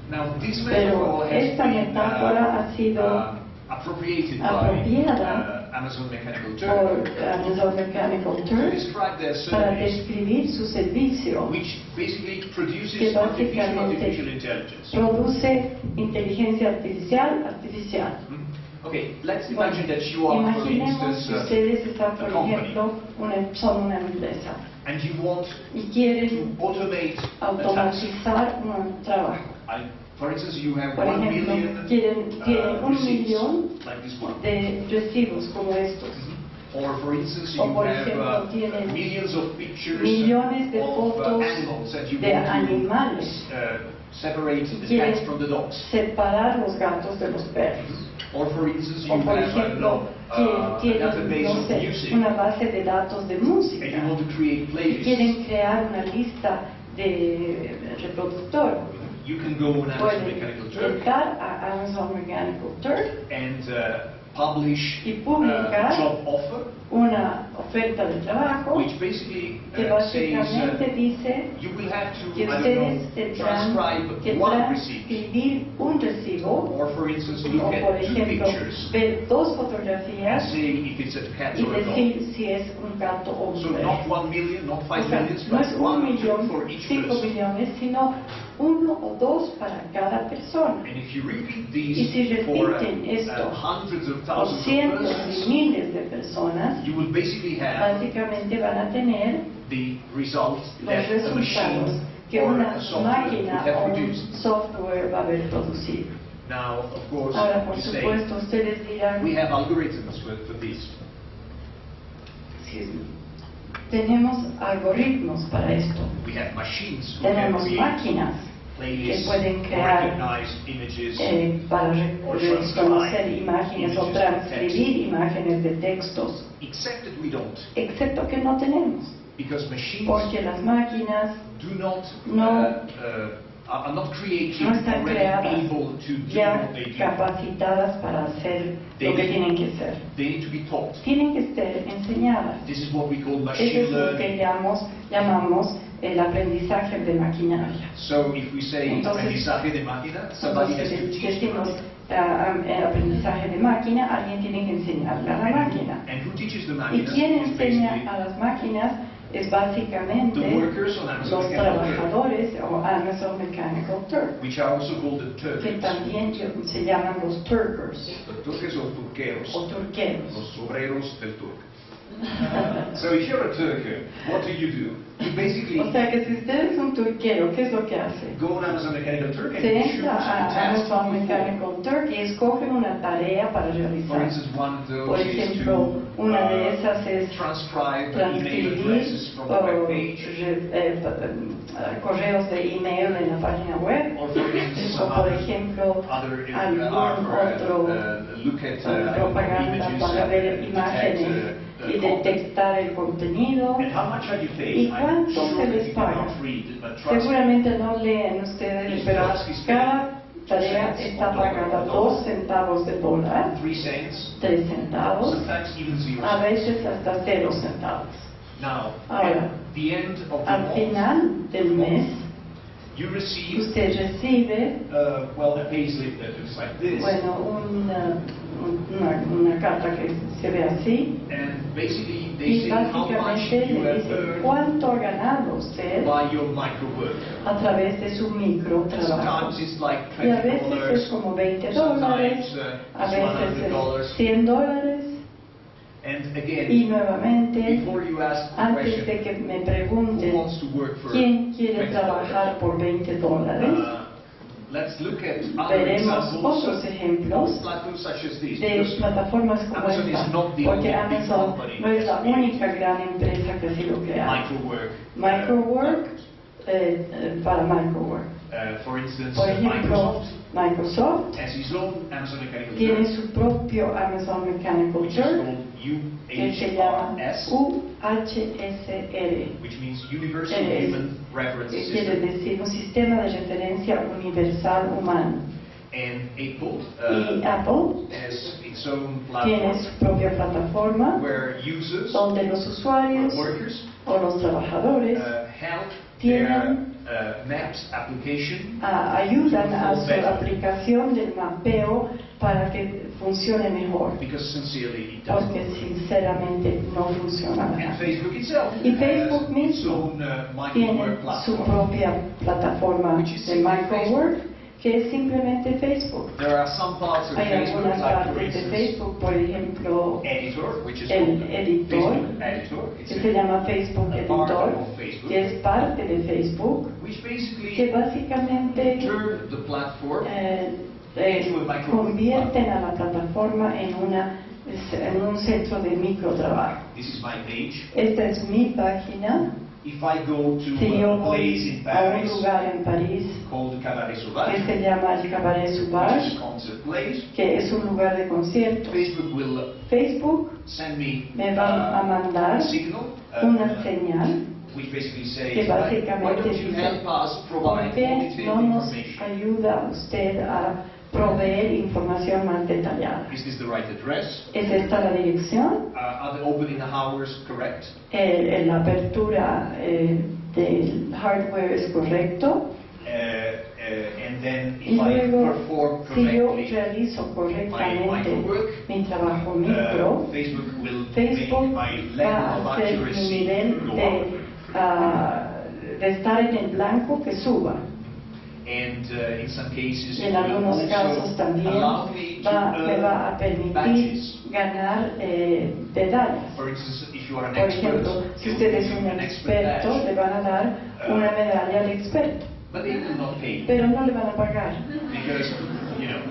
Now, this pero metaphor has esta been metáfora ha sido appropriated apropiada by Amazon Mechanical por Turk Amazon Mechanical to Turk describe their para service, describir su servicio, which basically que produces básicamente artificial intelligence. produce inteligencia artificial. Okay, let's Bueno, imagine that you are, for imaginemos instance, que ustedes están, a por company, ejemplo, son una empresa and you want y to quieren automate a task. automatizar un trabajo. For instance, you have Por 1 ejemplo, million tienen un receipts, millón like this one. de recibos como estos. Or, for instance, O you por have ejemplo, tienen millions of pictures millones de of fotos animals that you de want to animales. separate the Quieren cats from the dogs. separar los gatos de los perros. Or, for instance, you O por have ejemplo, a tienen, database no of sé, music, una base de datos de and you música want to create y playlists. quieren crear una lista de reproductor. You can go on Amazon Pueden Mechanical Turk entrar a Amazon Mechanical Turk and publish y publicar a job offer, una oferta de trabajo which basically que says básicamente dice you will have to, que I don't ustedes know, tendrán transcribe que one receipt. transcribir un recibo Or, for instance, o look por at two ejemplo pictures ver dos and fotografías say if it's a cat y or a dog. decir si es un gato o un So perro. not 1 million, not 5 O sea, million, no but es 1 un or 2 millón, for each 5 person. millones, sino 1 o 2 para cada persona. And if you repeat Y si these for repiten esto hundreds of por thousands of cientos y persons, miles de personas, you will basically have básicamente van a tener the results los that a resultados machine que or una a software would máquina have o un produced. software va haber producido. Now, of course, Ahora, por you say, supuesto, ustedes dirán, we have algorithms for this. tenemos algoritmos para esto, We have machines who can tenemos create máquinas que playlists, pueden crear recognize images, para reconocer imágenes o transcribir imágenes de textos, except that we don't, excepto que no tenemos, because machines porque las máquinas do not no are not created no están already creadas able to do ya what they do. capacitadas para hacer lo que tienen que hacer. They need to be taught. Tienen que ser enseñadas. This is what we call Eso machine es lo que learning. llamamos el aprendizaje de maquinaria. So if we say Entonces- aprendizaje de máquina, somebody has to Entonces teach the decimos máquina. aprendizaje de máquina, alguien tiene que enseñarle a la máquina. And who teaches the ¿Y máquina? quién is enseña basically a las máquinas? Es básicamente the workers on Amazon los Mechanical Turk, trabajadores o Amazon Mechanical Turk, which are also called the que Turkers. también se llaman los Turkers Los turques o turqueros, o turqueros. los obreros del turco. So if you're a Turker, what do? You basically O sea que si usted es un turquero, ¿qué es lo que hace? go on Amazon Mechanical Turk and Se choose entra a a task to Amazon perform. Mechanical Turk y escoge una tarea para For realizar. instance, one of those Por is ejemplo, to una de esas es transcribe email transcribir addresses from a web page. correos de email en la página web, Or for instance, o some por other ejemplo are algún for otro look at propaganda images para ver and imágenes y content. detectar el contenido. And how much are you paid? ¿Y I'm cuánto sure se that les you paga? cannot read, but trust me. Seguramente no leen ustedes, pero cada tarea está pagada 2 centavos de dólar, 3 cents, 3 centavos, sometimes even 0 a cents. veces hasta 0 centavos. Now, Ahora, at the end of the al month, final del mes, you receive, usted recibe, well, a payslip that looks like this. bueno, una carta que se ve así, And basically, they y say how much básicamente you le have dice earned cuánto ha ganado usted by your micro work. a través de su micro trabajo. Sometimes it's like Y a veces es $20, como $20, a veces es $100. $100, And y again, nuevamente, before you ask the antes de question, que me who pregunten wants to work for quién quiere $20? trabajar por $20, Let's look at other veremos examples otros ejemplos of platforms such as this. de Because plataformas como Amazon is esta, not the porque only big Amazon company no es la that's única gran empresa que así lo crea. microwork. Microwork, para Microwork. For instance, Por ejemplo, Microsoft Microsoft has its own Amazon Mechanical tiene Turk, su propio Amazon Mechanical which is Turk, called que se llama UHRS, UHSR, which means Universal Es- Human Reference que quiere System. decir un sistema de referencia universal humano. And Apple Y Apple has its own tiene platform su propia plataforma where users donde los or usuarios workers o los trabajadores help tienen their Maps application ayudan a su aplicación del mapeo para que funcione mejor, because sincerely it doesn't porque work. sinceramente no funciona And nada. Facebook itself Y Facebook has its mismo own Tiene microwork su platform. propia plataforma Which is de simply Microwork, que es simplemente Facebook. There are some parts of Hay Facebook, algunas like for partes de instance, Facebook, por ejemplo, Editor, which is el called editor, Facebook Editor. It's que se llama Facebook a Editor, part of Facebook, que es parte de Facebook, which que basically básicamente turn the platform convierten a la plataforma en un centro de microtrabajo. This is my page. Esta es mi página. If I go to Si yo a place voy in a un Paris lugar en París called Cabaret que Sauvage, se llama el Cabaret which is Sauvage, a concert place, que es un lugar de conciertos, Facebook will Facebook send me me va a mandar a signal, una señal which basically says, que why básicamente don't you dice, help us ¿por provide qué qualitative no nos information? ayuda usted a proveer información más detallada? Is this the right address? ¿Es esta la dirección? Are the opening hours correct? La apertura del hardware es correcto, And then y if I luego perform si yo correctly, realizo correctamente microwork, mi trabajo micro, Facebook will Facebook make my va level a of hacer mi accuracy nivel go de estar en el blanco que suba. And in some cases, Y en it will algunos casos also también allow me to me va a earn permitir badges. ganar medallas. For instance, if you are an Por expert, ejemplo, si they usted will es give un you an expert experto, badge. le van a dar una medalla al experto. But they will not pay. pero no le van a pagar. Because, you know,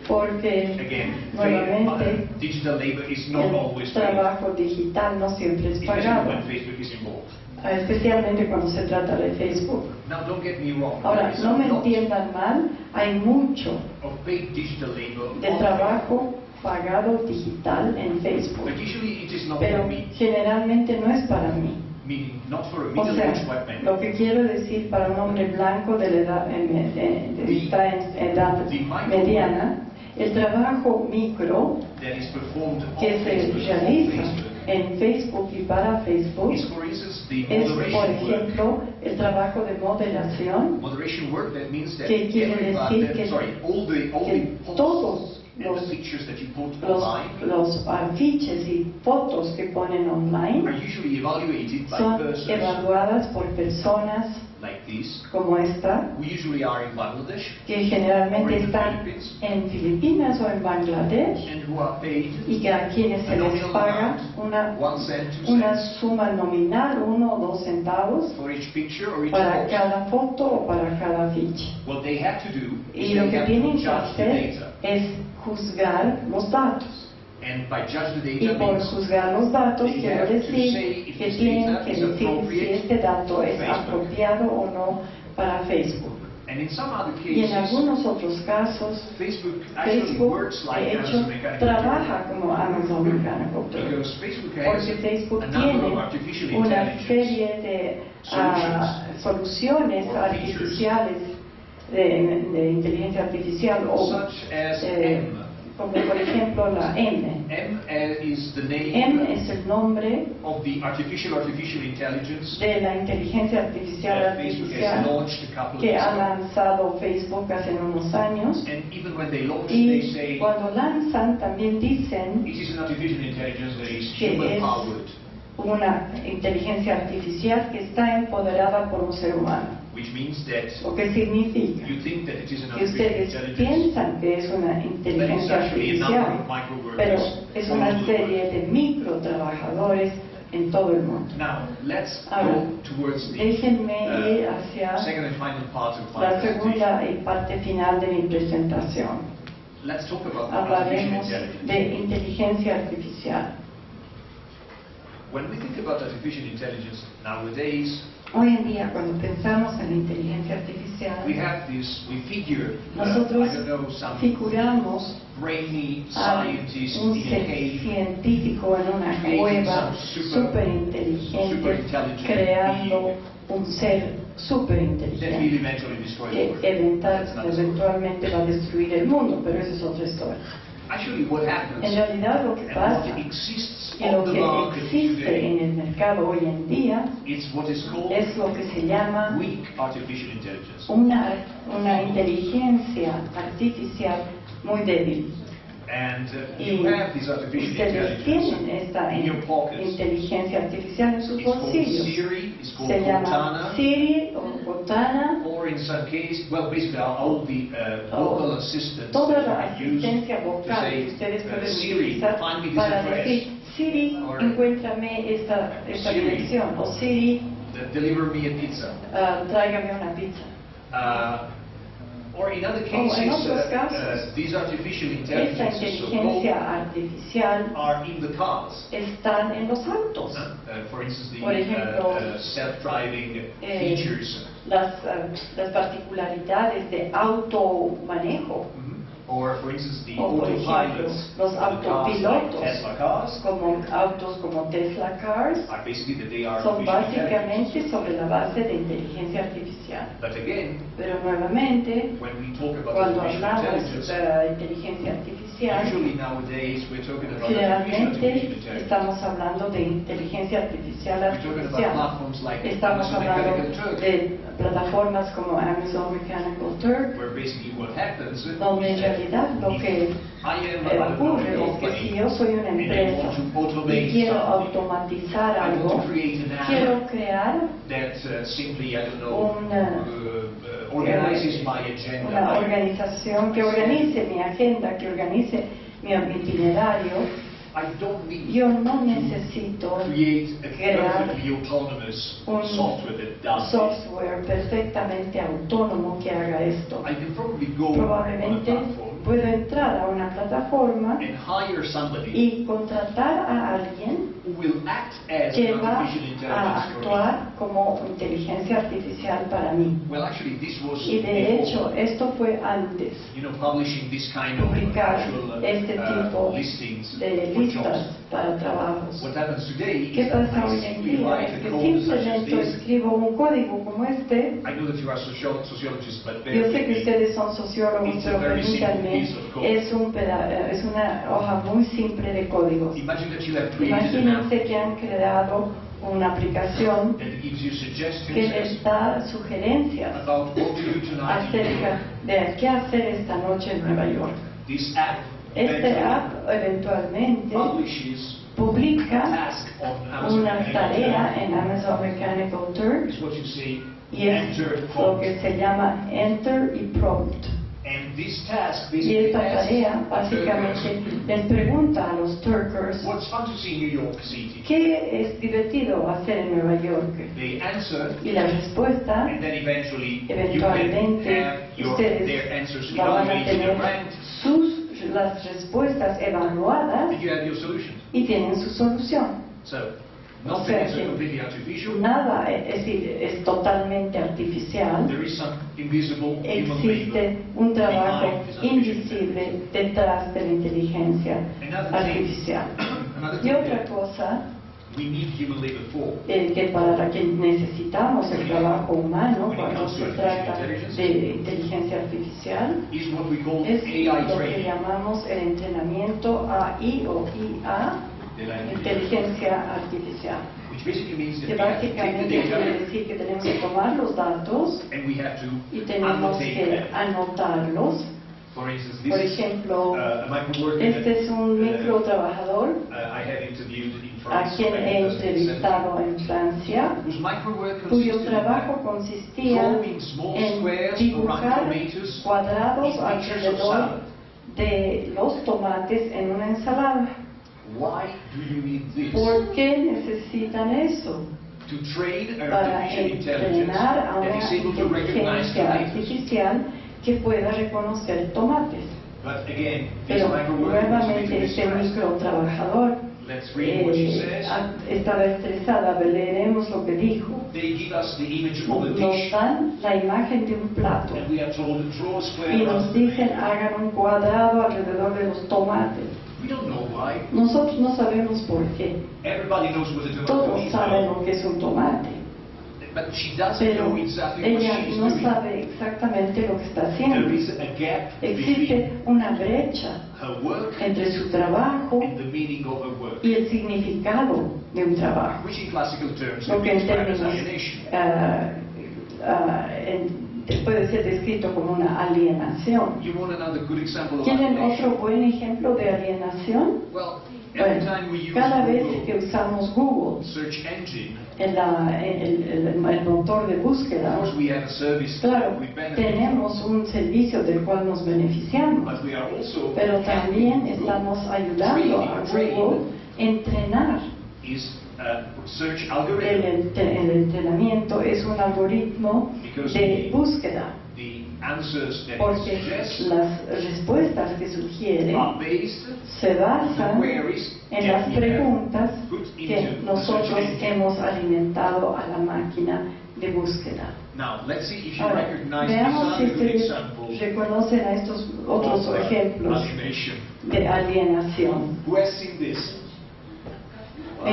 Porque, again, nuevamente, digital labor is not el always paid, trabajo digital no siempre es especially pagado, when Facebook is involved. especialmente cuando se trata de Facebook. Now, don't get me wrong. Ahora, there is no a me lot entiendan mal, hay mucho of paid digital labor de on trabajo pagado digital en Facebook. Facebook, But usually it is not pero for me, generalmente no es para mí. meaning not for a O sea, middle-aged white man. lo que quiero decir para un hombre blanco de la edad, está en edad mediana, el trabajo micro That is performed on que se Facebook, realiza en Facebook y para Facebook is, for instance, the es, por moderation work. ejemplo, el trabajo de moderación, Moderation work, that means that que quiere everybody, decir que, all the que posts todos and the pictures that you put los online afiches y fotos que ponen are online usually evaluated by son persons evaluadas por personas like this, como esta, who usually are in Bangladesh que generalmente están en Filipinas o en Bangladesh and who are paid y que a quienes se les paga una 1 cent, 2 cents suma nominal, 1 o 2 centavos, for each picture or each para post. cada foto o para cada afiche. What they have to do is Y lo they que have tienen to que judge the hacer data. es juzgar los datos. And by judge the Y data por means juzgar los datos they quiero have to decir say if que this tienen data que is decir si appropriate este dato for es Facebook. apropiado o no para Facebook. and in some other Y en cases algunos otros casos, Facebook actually Facebook works like de hecho Amazon Mechanical Turk. trabaja como Amazon Mechanical Turk. Because Facebook has Porque Facebook a number of tiene artificial una intelligence serie de soluciones or artificiales de inteligencia artificial o such as eh, como por ejemplo la M. M is the name M es el nombre of the artificial intelligence de la inteligencia artificial that Facebook has artificial launched a couple of que years ha ago. lanzado Facebook hace unos años. And even when they launch, they Y say cuando lanzan también dicen it is an artificial intelligence that is que human es powered, una inteligencia artificial que está empoderada por un ser humano. which means that Lo que significa you think that it is an que artificial ustedes intelligence, piensan que es una but it's inteligencia actually a number artificial, of micro pero workers es all una over the serie world. de micro trabajadores en todo el mundo. Now, let's Ahora, go towards the déjenme ir hacia second and final part of my la presentation. segunda y parte final de mi presentación. Let's talk about artificial Hablaremos intelligence. de inteligencia artificial. When we think about artificial intelligence nowadays, Hoy en día, cuando pensamos en la inteligencia we artificial, have this, we figure, nosotros I don't know, some figuramos brainy a scientist un in a cave científico en una creating cueva some súper inteligente, superintelligent creando un ser súper that will inteligente eventually destroy the que world. That's not so. eventualmente va a destruir el mundo, pero esa es otra historia. Actually, what happens En realidad lo que and pasa what exists y lo on the que market existe today en el mercado hoy en día is what is called es lo que se llama weak artificial intelligence. una inteligencia artificial muy débil. And Y you have this artificial ustedes tienen intelligence esta in your pockets. inteligencia artificial en sus It's called bolsillos. Siri, it's called Se llama Cortana, Siri o Cortana, or in some cases, well, basically all the vocal assistants toda that la you can use asistencia to vocal que say, ustedes pueden Siri, utilizar find me this para address, decir Siri, Or- encuéntrame esta Siri. dirección, o Siri, deliver me a pizza. tráigame una pizza. Or in other en cases, otros casos, these artificial Esta intelligences inteligencia so-called, artificial are in the cars. están en los autos. For instance, the Por ejemplo, self-driving eh, features, las particularidades de automanejo, or for instance, the o por ejemplo, autopilots, los the cars like autopilotos, Tesla cars, como autos como Tesla Cars, are basically that they are son artificial intelligence. básicamente sobre la base de inteligencia artificial. But again, Pero nuevamente, when we talk about cuando artificial hablamos intelligence, de inteligencia artificial, usually nowadays we're talking about artificial generalmente intelligence. estamos hablando de inteligencia artificial We're talking about artificial. platforms like Estamos Amazon hablando Mechanical Turk, de plataformas como Amazon Mechanical Turk, where basically what happens donde en is that realidad lo que I am I don't know, ocurre a es que si company, yo soy una and I empresa want to y automate quiero something. automatizar I algo, want to create an app quiero crear that simply, I don't know, una organizes my agenda. organización que organice mi agenda, que organice mi itinerario, I don't need Yo no necesito to create a crear perfectly autonomous un software that does this. software perfectamente autónomo que haga esto. I can probably go on a Probablemente platform puedo entrar a una plataforma and hire somebody y contratar a alguien who will act as que an va artificial a intelligence for me. actuar como inteligencia artificial para mí. Well, actually, this was Y de before, hecho, esto fue antes. publishing this kind of Publicar actual este tipo listings de for listas jobs. para trabajos. What happens today ¿Qué is that pasa I hoy en simply día? write Es a que code such as simplemente this. escribo un código como este. I know that you are sociologists, but bear Yo with sé que me. ustedes son sociólogos, It's a pero very simple permítanme, piece of code. es una hoja muy simple de códigos. Imagine that you have created an app Imagínense que han creado una aplicación that gives you que suggestions les da sugerencias about what to do tonight. acerca de qué hacer esta noche en Nueva York. This app Este eventually app eventualmente publishes a publica task on Amazon una Mechanical tarea Turk. en Amazon Mechanical Turk It's what you say, y es enter lo prompt. que se llama Enter y Prompt. And this task Y basically esta tarea asks básicamente Turkers, les pregunta a los Turkers what's fun to see in New York City? qué es divertido hacer en Nueva York. They answer, Y la respuesta, and then eventually you can eventualmente, have their ustedes answers van a evaluated tener and ranked, las respuestas evaluadas and you have your solution. y tienen su solución. So, O nothing sea is que completely artificial. nada es totalmente artificial. There is some invisible human labor. Existe un trabajo behind this artificial invisible detrás de la inteligencia artificial. Another Y thing otra that cosa we need human labor for que para la que necesitamos el trabajo humano cuando se trata de inteligencia artificial is what we call es AI lo que training. llamamos el entrenamiento AI o IA, de la inteligencia artificial, which basically means that que we have to take the básicamente quiere data decir que tenemos que tomar los datos and we have to y tenemos annotate que them. anotarlos. For instance, this Por is ejemplo, a microworker este es un micro trabajador I have interviewed in a France quien back he in 2017, entrevistado en Francia, whose microwork cuyo consisted trabajo of consistía drawing small en squares around dibujar tomatoes cuadrados in pictures of alrededor salad. de los tomates en una ensalada. Why do you need this? ¿Por qué necesitan eso? To train an Para artificial intelligence entrenar a that una is able to recognize inteligencia tomatoes. artificial que pueda reconocer tomates. But again, this Pero microworker was a nuevamente bit este distressed. micro trabajador Let's read what she says. estaba estresada, leeremos lo que dijo. They give us the image of a Nos dish, dan la imagen de un plato and we are told to draw a square y around nos the dicen tomato. hagan un cuadrado alrededor de los tomates. We don't know why. Nosotros no sabemos por qué. Everybody knows what a tomato Todos is, saben now, lo que es un tomate, but she doesn't pero know exactly what ella she's no doing. sabe exactamente lo que está There haciendo. is a gap Existe between una brecha her work entre su trabajo and the meaning of her work, y el significado de un trabajo, which in classical terms lo can be que en described as términos alienation. puede ser descrito como una alienación. You want another good example of ¿Quieren alienation? otro buen ejemplo de alienación? Well, every Bueno, time we use cada vez Google que usamos Google, search engine, el motor de of búsqueda, course we have a service claro, that we benefit tenemos un servicio del cual nos from, beneficiamos, but we are also pero también helping estamos Google ayudando a Google a entrenar. is a search El algorithm. entrenamiento es un algoritmo de búsqueda, The answers that it porque suggests las respuestas que sugiere are based se on the basan queries en that las we have preguntas put que into the search nosotros engine. hemos alimentado a la máquina de búsqueda. Now, let's see if you Ahora, recognize these veamos si are good ustedes examples reconocen a estos otros of ejemplos alienation. de alienación. Who has seen this?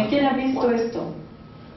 ¿Quién ha visto esto?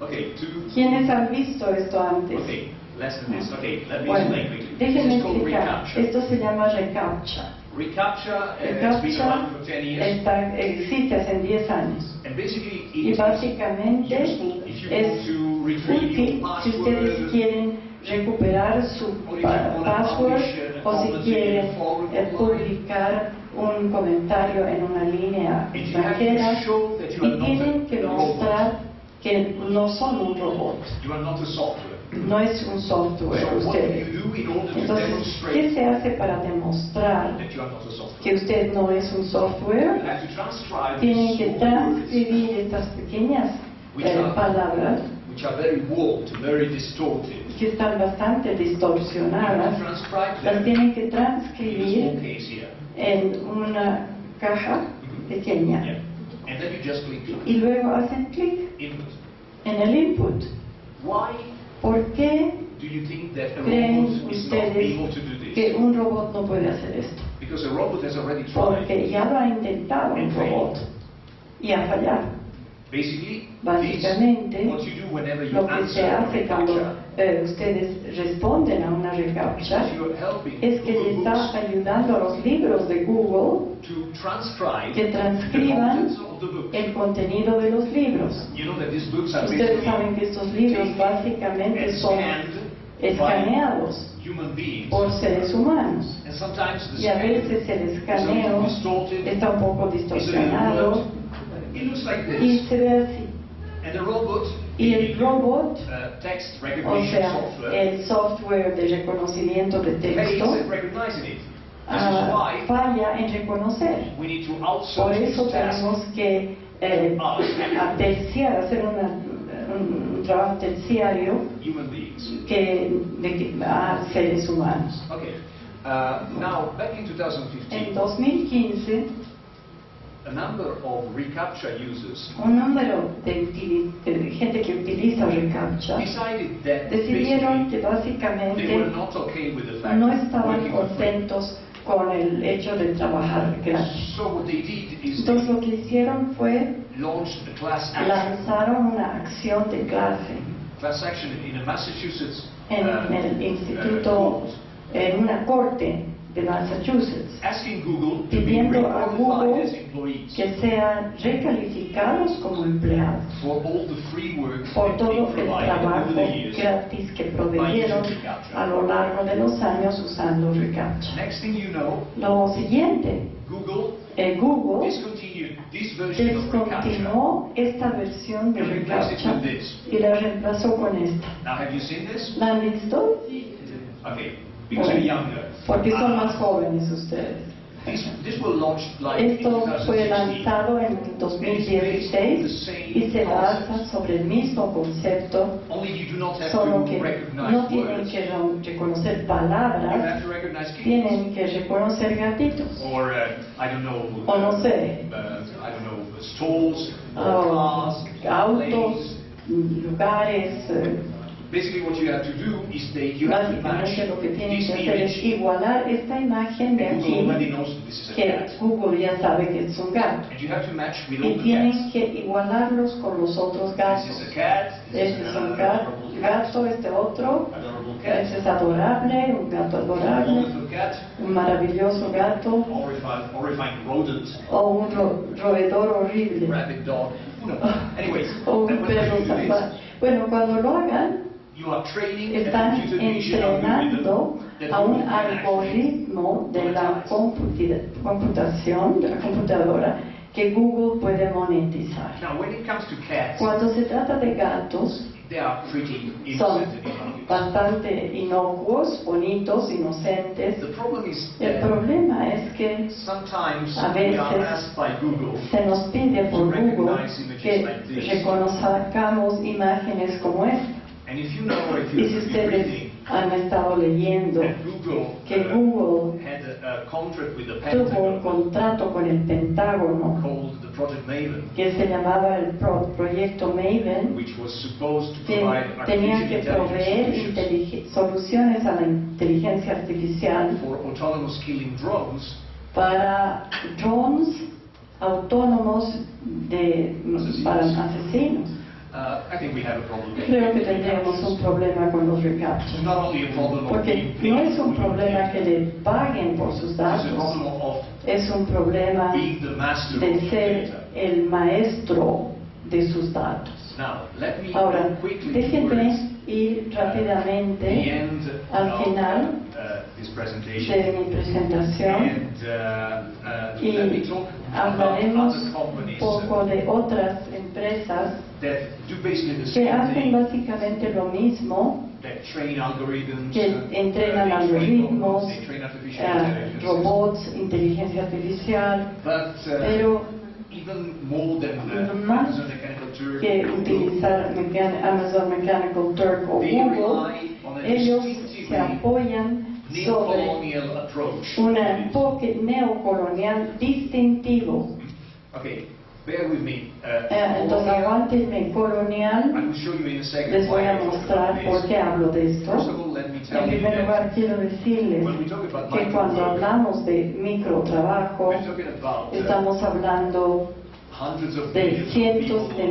Okay, two. ¿Quiénes han visto esto antes? Okay, less than this. Okay, let me Bueno, explain quickly. déjenme This is called explicar. reCAPTCHA. Esto se llama reCAPTCHA. reCAPTCHA has been reCAPTCHA around for 10 years. existe hace 10 años. And basically, Y it is básicamente useful if you es want to retrieve útil your si ustedes password, quieren recuperar su or if you want to password publish a o si comment quieren in a forum online. publicar un comentario en una línea And you have to extranjera show that you are y not tienen que a robot. mostrar que no son un robot, You are not a software. no es un software So what do ustedes. you do in order to Entonces, ¿qué demonstrate se hace para demostrar that you are not a software? que usted no es un You software? have to transcribe Tienen que these small words, transcribir estas pequeñas palabras which are very warped, very distorted. que están bastante You have to distorsionadas, transcribe las them tienen que in a small transcribir case here. en una caja pequeña Yeah. And then you just click y luego hacen clic input. en el input. Why ¿Por qué do you think that a creen robot is not ustedes able to do que this? un robot no puede hacer esto? Because a robot has already tried. Porque ya lo ha intentado un robot y ha fallado. Basically, Básicamente, this, what you do whenever you lo que se answer a hace cuando recaptcha ustedes responden a una is recaptcha that you're helping es que le Google está Books ayudando a los libros de Google to transcribe que the transcriban contents of the book. el contenido de los libros. You know that these books are Ustedes saben basically que estos libros taken básicamente and son scanned escaneados by human beings. por seres humanos And sometimes the y a scan veces el is a escaneo little distorted, está un poco is a little distorsionado blurred. It looks like y this. se ve así. And the robot, Y el robot, text o recognition sea, software, el software de reconocimiento de fails texto, at recognizing it. This is why falla en reconocer. we need to Por outsource eso this task tenemos que hacer un trabajo terciario human beings. a seres humanos. Okay. Now, back in 2015, En 2015, a number of reCAPTCHA users un número de gente que utiliza reCAPTCHA decided that decidieron basically que they were básicamente not okay with the fact no of estaban working on free. contentos con el hecho de trabajar gratis. So what they did is Entonces they lo que hicieron fue launched a class action. lanzaron una acción de clase Class action in a Massachusetts en el instituto, court, en una corte de Massachusetts, asking Google to be pidiendo a requalified Google as employees que sean recalificados como empleados for all the free work por that todo they el provided trabajo over the years. gratis que proveyeron a lo largo de los años usando reCAPTCHA. Next thing you know, Lo siguiente, Google Google discontinued this version of reCAPTCHA. descontinuó esta versión de And replaced it reCAPTCHA with this. y la reemplazó con esta. Now, have you seen this? ¿La han visto? Okay, because you're younger. Porque son más jóvenes ustedes. This was launched like in Esto fue 2016. lanzado en 2016 y se basa sobre el mismo concepto, Only you do not have solo to que recognize no tienen words. que reconocer You palabras, have to recognize kittens. tienen que reconocer gatitos, Or, I don't know, o no sé, I don't know, stalls, or o cars, autos, planes. lugares. Basically what you have to do is you have to match Básicamente lo que tienen this que hacer es image. igualar esta imagen de Google aquí, already knows that this is a que cat. Google ya sabe que es un gato, And you have to match with all y the tienen cats. que igualarlos con los otros This gatos. is a cat, this Este is es un an gato, este otro, adorable cat, este es adorable, un gato a adorable, wonderful cat, un maravilloso gato, horrifying rodent, o un roedor horrible, rabid dog. Who knows? Anyways, o un and perro when you do this, salvaje. Bueno, cuando lo hagan, you are training a están computer vision entrenando algorithm that a un Google can actually algoritmo de la monetize. computación, de la computadora, que Google puede monetizar. Now, when it comes to cats, Cuando se trata de gatos, they are pretty son innocent and innocuous. bastante inocuos, bonitos, inocentes. The problem is El that problema es que sometimes a we are veces asked by Google se nos pide por to recognize Google images que like this. reconozcamos imágenes como esta. And if you know, or if Y si you're ustedes reading han estado leyendo that Google, que Google had a contract with the tuvo un Pentagon contrato con el Pentágono called the Project Maven, que se llamaba el Proyecto Maven, which was supposed to que provide tenía artificial que proveer intelligence soluciones a la inteligencia artificial for autonomous killing drones para drones autónomos para asesinos. I think we have a problem. Creo que tendríamos un problema con los reCAPTCHA, It's not only a problem of porque being no paid es un for problema que le paguen por sus it's a datos, problem of es un problema being the master of de the ser data. el maestro de sus datos. Now, let me Ahora, go quickly déjenme towards ir the rápidamente end al of final this de presentation. mi presentación And y let me talk about hablaremos other un companies poco de otras empresas that do basically the que same hacen thing básicamente lo mismo that train algorithms, que entrenan they train algoritmos, robots, they train artificial intelligence. robots, inteligencia artificial, But pero even more than más Amazon Mechanical Turk, que utilizar Amazon Mechanical Turk o they Google, rely on a ellos se distinctively apoyan sobre neo-colonial approach. un enfoque neocolonial distintivo. Okay, bear with me. Entonces, aguántenme, colonial, I will show you in a second les voy why a I talk mostrar about por this. qué hablo de esto. First of all, let me tell En you primer that lugar, quiero decirles when we talk about que cuando microwork, hablamos de microtrabajo, we're talking about estamos hablando hundreds of de millions of cientos people. de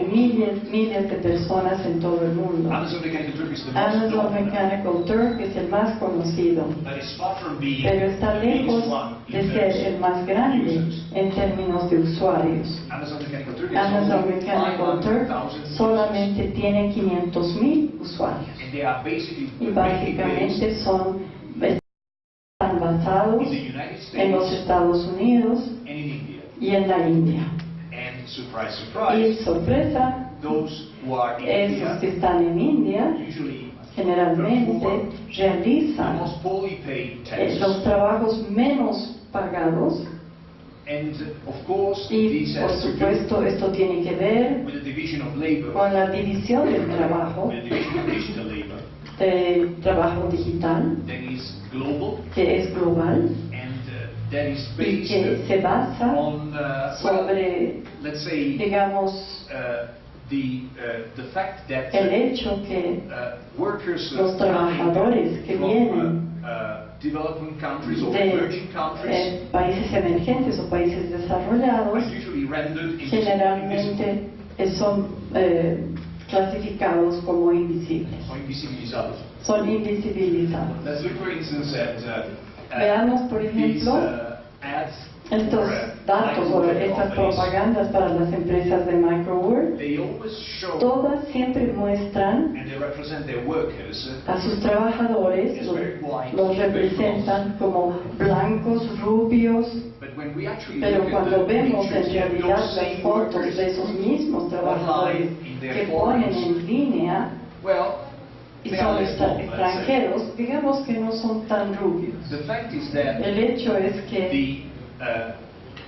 miles de personas en todo el mundo. Amazon Mechanical Turk is the most Amazon known, Mechanical Turk es el más conocido, but it's far from being pero está the biggest lejos one de in ser terms el of más grande users. en términos de usuarios. Amazon Mechanical Turk is Amazon only Mechanical Turk 500,000 users. solamente tiene 500,000 usuarios And they are basically y mainly básicamente based están basados in the United en los States Estados Unidos and in India. y en la India. And surprise, Y surprise, sorpresa, those who are in esos que India están en India usually generalmente the realizan most poorly paid tasks. los trabajos menos pagados And of course, y this por has to do supuesto esto tiene que ver with the division of labor, con la división del trabajo, with the division of digital labor del trabajo digital, that is global que es global and that is y que based se basa on, sobre, let's say, digamos, the fact that el hecho que workers los trabajadores que vienen developing countries or de emerging countries países emergentes o países desarrollados are usually rendered invisible. generalmente son clasificados como invisibles, Or invisibilizados. son invisibilizados. Let's look, for instance, at Veamos, por these ejemplo, ads estos for, datos o microwork estas companies. propagandas para las empresas de Microwork, They always show todas siempre muestran and they represent their workers a sus trabajadores, los representan como blancos, rubios, but when we actually pero look at cuando the vemos pictures en of realidad those las same fotos workers de esos mismos trabajadores online in their que ponen forums, en línea well, y they son are less tall, let's say. extranjeros, digamos que no son tan rubios. The fact is that El hecho es que the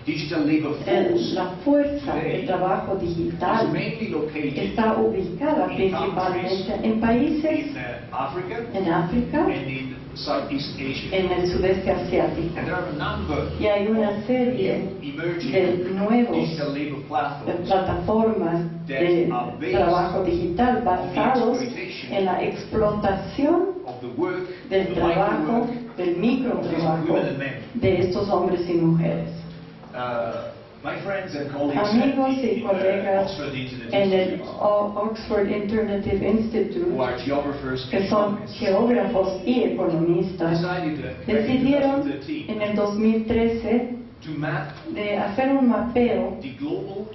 digital labor force la fuerza de trabajo is digital mainly located está ubicada principalmente en países in Africa en África, and in Southeast Asia. en el sudeste asiático. And there are a number Y hay una of serie emerging de nuevos digital labor platforms plataformas de trabajo digital basados en la explotación of the work, del the trabajo, microwork del microtrabajo women and men. de estos hombres y mujeres. My friends and colleagues Amigos at y the colegas Oxford Internet en el Institute, Oxford Internet Institute, who are geographers and que son economists, geógrafos y economistas, decided that back in decidieron 2013 en el 2013 to map de hacer un mapeo the global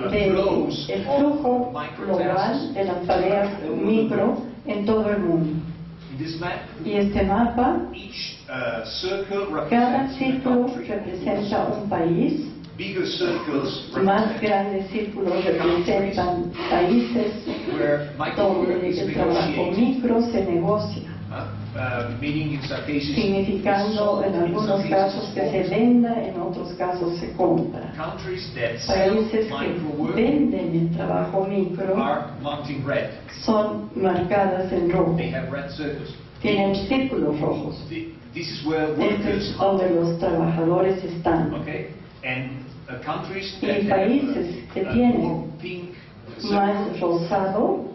del flows el of flujo microtasks. global de las tareas micro en todo el mundo. In this map, Y este mapa, each circle cada represents a círculo country. representa un país, Bigger circles más represent grandes círculos representan países where microwork donde is el trabajo negotiated, micro se negocia, meaning in some cases significando en algunos casos que se venda, en otros casos se compra. countries that sell Países que microwork venden el trabajo micro are marked in red. son marcadas en rojo, They have red circles. tienen círculos rojos. This is where Este workers es donde los trabajadores están. okay? And countries Y that en have países que more tienen pink más circles rosado,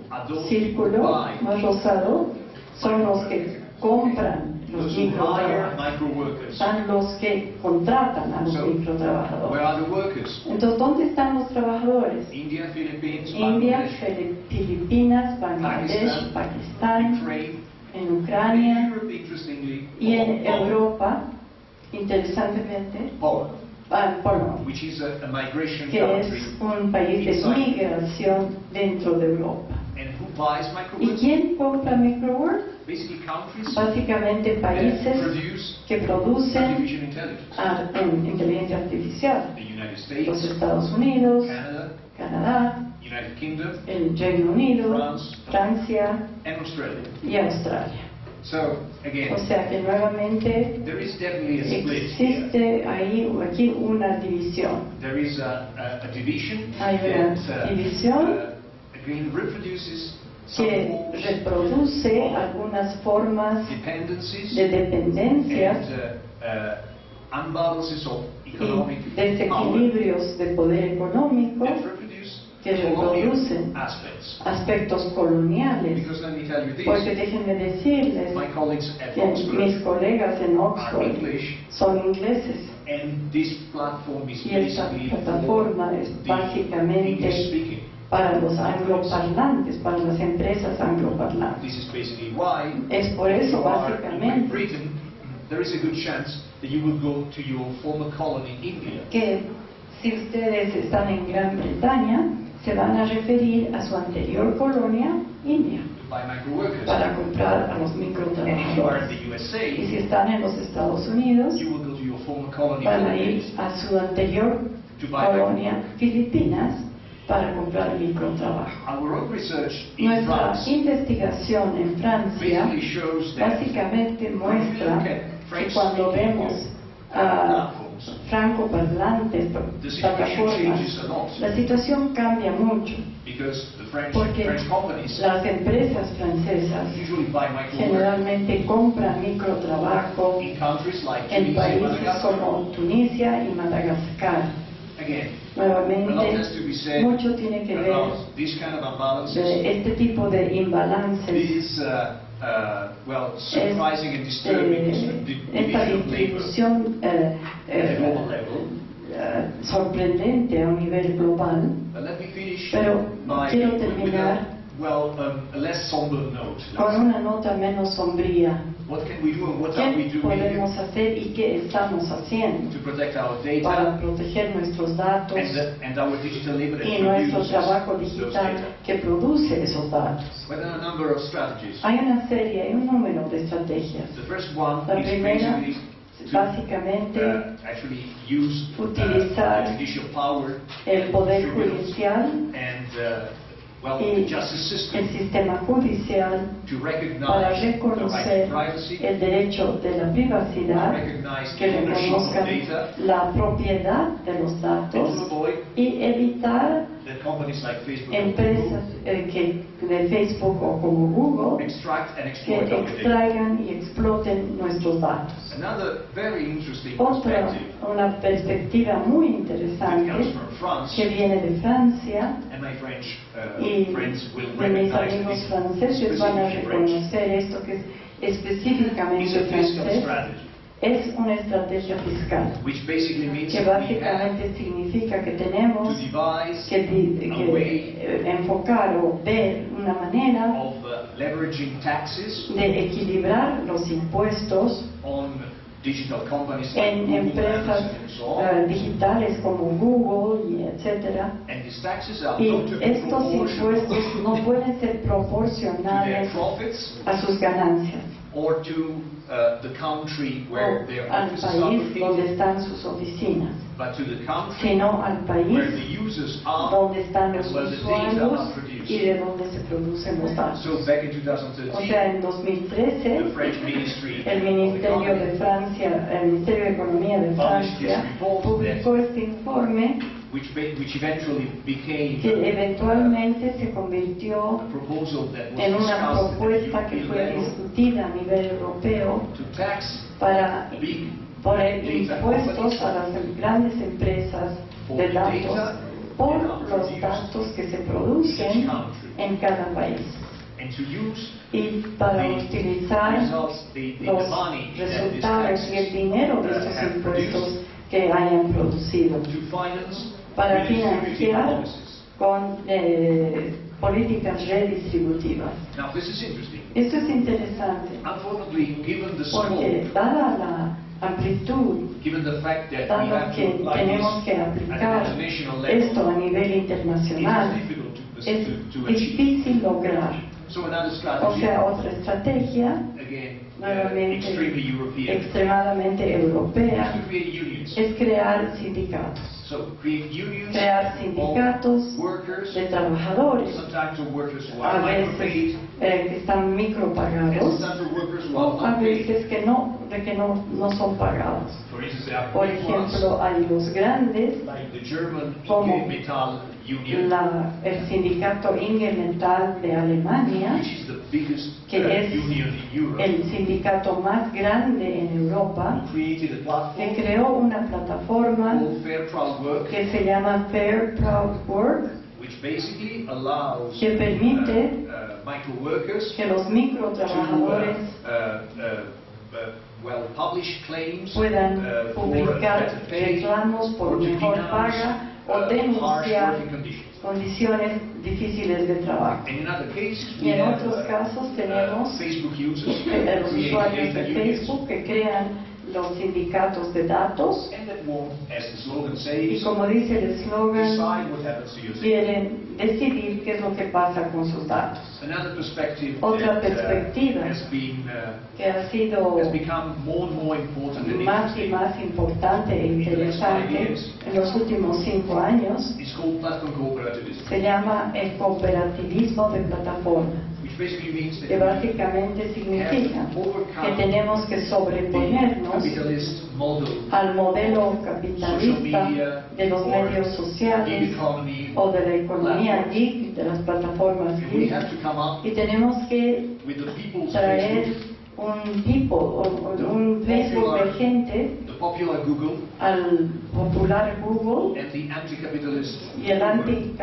círculo más rosado, son los que compran los those who hire microtrabajadores, microworkers. están los que contratan a los So, where microtrabajadores. are the workers? Entonces, ¿dónde están los trabajadores? India, Philippines, India, Bangladesh, Filipinas, Bangladesh, Pakistán, Ukraine, en and Ucrania Europe, interestingly, y en Poland, Europa, interesantemente, Poland, Polonia, which is a migration que country. es un país de migración dentro de Europa. And who buys ¿Y microworks? quién compra microwork? Basically countries Básicamente that países produce que producen artificial intelligence. inteligencia artificial. The United Los States, Estados Unidos, Canada, Canadá, United Kingdom, el Reino Unido, France, Francia and Australia. y Australia. So, again, O sea que nuevamente there is definitely a split here. existe aquí una división. There is a division Hay una that división again reproduces some que forms reproduce algunas formas dependencies de dependencias and unbalances of y economic power desequilibrios de poder económico that reproduce que colonial reproducen aspects. aspectos coloniales. Because let me tell you Porque this, déjenme decirles my colleagues at que mis Oxford colegas en are Oxford English, son ingleses and this platform is y esta basically plataforma es the básicamente English speaking. para los angloparlantes, para las empresas angloparlantes. This is basically why Es por eso you are in Great básicamente Britain, there is a good chance that you will go to your former colony, India. que si ustedes están en Gran Bretaña, se van a referir a su anterior colonia, India, To buy microworkers. para comprar a los And if you are in microtrabajadores. the Y USA, si están en los Estados Unidos, you will go to your former colony, van a ir Philippines, a su anterior to buy colonia, Filipinas, para comprar microtrabajo. Our own research in Nuestra France investigación en Francia basically shows that básicamente when we muestra look at que French cuando vemos a platforms, francoparlantes, the situation plataformas, changes a lot la situación cambia mucho because the French porque companies las empresas francesas usually buy microworkers generalmente compran microtrabajo in countries like en Tunisia and países Madagascar. como Tunisia y Madagascar. Again, a lot Nuevamente, has to be said mucho tiene que ver about this kind of imbalances. de este tipo de imbalances. This, well, surprising and disturbing Esta division of labor distribución at a global level. sorprendente a un nivel global, But let me finish pero by quiero with terminar a less somber note. con una nota menos sombría. What can we do and what are we ¿Qué doing podemos hacer y qué estamos haciendo to protect our para data proteger nuestros datos and our digital labor that y nuestro produces trabajo those digital data? que produce esos datos? Well, there are a number of strategies. Hay una serie, hay un número de estrategias. The first one La is primera, basically to básicamente, actually use utilizar judicial power el poder tribunals judicial and well, y the justice el system sistema judicial to para recognize the right reconocer to privacy, el derecho de la privacidad, recognize que the ownership of reconozcan data, la propiedad de los and to datos avoid y evitar that companies like Facebook and empresas de Facebook o como Google Google extract and que exploit our data. extraigan y exploten nuestros datos. Another very interesting Otra, perspective una perspectiva muy that comes interesante from France, que viene de Francia and my French y friends will de mis recognize amigos this franceses van a specifically French, reconocer esto que es is específicamente a fiscal francés, strategy, es una estrategia fiscal which basically means que that we have básicamente significa que to tenemos devise que a way enfocar o ver una manera of leveraging taxes de equilibrar los impuestos on digital companies like en Google, empresas Amazon, and so on. digitales como Google y etcétera. And these taxes are Y not to be estos proportional impuestos no pueden ser to their proporcionales profits a sus ganancias or to the country where their o al offices are país donde located, están sus oficinas, but to the country sino al where país the users are donde están los and where the data usuarios are produced. y de donde se producen los datos. So back in O 2013, sea, en the 2013, French Ministry el of Ministerio Economy de Francia, el Ministerio de Economía de Francia, publicó este informe which eventually became que eventualmente se convirtió a proposal that was en una discussed at the propuesta que European fue level discutida a nivel europeo to tax para big poner data impuestos companies a las grandes empresas de datos por los datos que se producen en cada país and to use y para utilizar results, the los money that these resultados y el taxes dinero de estos have impuestos produced que hayan producido to finance para redistributive financiar policies. con políticas redistributivas. Now this is interesting. Esto es interesante Unfortunately, given the porque scope, dada la amplitud, given the fact that we dado have que to apply tenemos que this at aplicar an international level, esto a nivel it is internacional, difficult es to achieve. difícil lograr. So another O strategy, sea, otra estrategia, again, nuevamente extremely European, extremadamente is europea, to create unions. es crear sindicatos. So create unions Crear sindicatos of workers, de trabajadores, sometimes of workers who a are veces micropaid, que están and micropagados, sometimes of workers who o are a unpaid. veces que no son pagados. For instance, there are Por big ones, ejemplo, hay los grandes, like the German como IG Metall Union, el sindicato IG Metall de Alemania, which is the biggest que es union in Europe, el sindicato más grande en Europa, created a que platform creó una plataforma called Fair Proud Work, que se llama Fair Proud Work, which basically allows que permite micro workers que los to microtrabajadores publish claims puedan for publicar better pay, reclamos por or to mejor denounce, paga o harsh denunciar working conditions. condiciones difíciles de trabajo. And in other cases, Y we en have otros casos tenemos Facebook users los create usuarios data de unions, Facebook que crean los sindicatos de datos and that won't, as the slogan y says, como dice el eslogan, decide what happens to your data. quieren decidir qué es lo que pasa con sus datos. Another perspective Otra that perspectiva has que ha sido become more and more important and más y interesting más importante e interesante en los últimos 5 años is called platform cooperativism, se llama el cooperativismo de plataforma, which basically means that que básicamente significa que tenemos que the sobreponernos capitalist model, al modelo capitalista de los medios gig sociales economy, o de la economía geek, de las plataformas and we geek, have to come up y tenemos que with the people's traer Facebook, un tipo o un Facebook de gente the popular Google, al popular Google and the anti-capitalist y el Uber.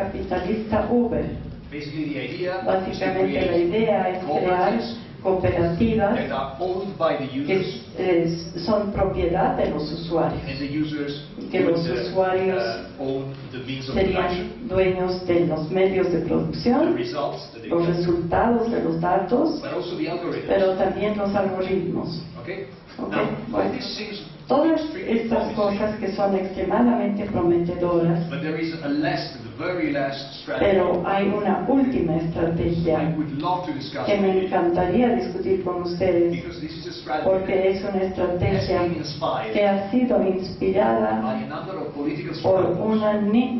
anticapitalista Uber. Basically, the idea is to Básicamente la create idea es crear cooperatives cooperativas that are owned by the que users, son propiedad de los usuarios, and the users que los would, usuarios own the means of production, serían dueños de los medios de the producción, results that they los get, resultados de los datos, but also the algorithms. pero también los algoritmos. Okay? Ok, Now, bueno. all these things Todas extremely estas promising, cosas que son extremadamente prometedoras, but there is the very last strategy pero hay una última I estrategia would love to discuss que me with you, encantaría discutir con ustedes, because this is a strategy porque es una that has estrategia been inspired que ha sido inspirada by a number of political por struggles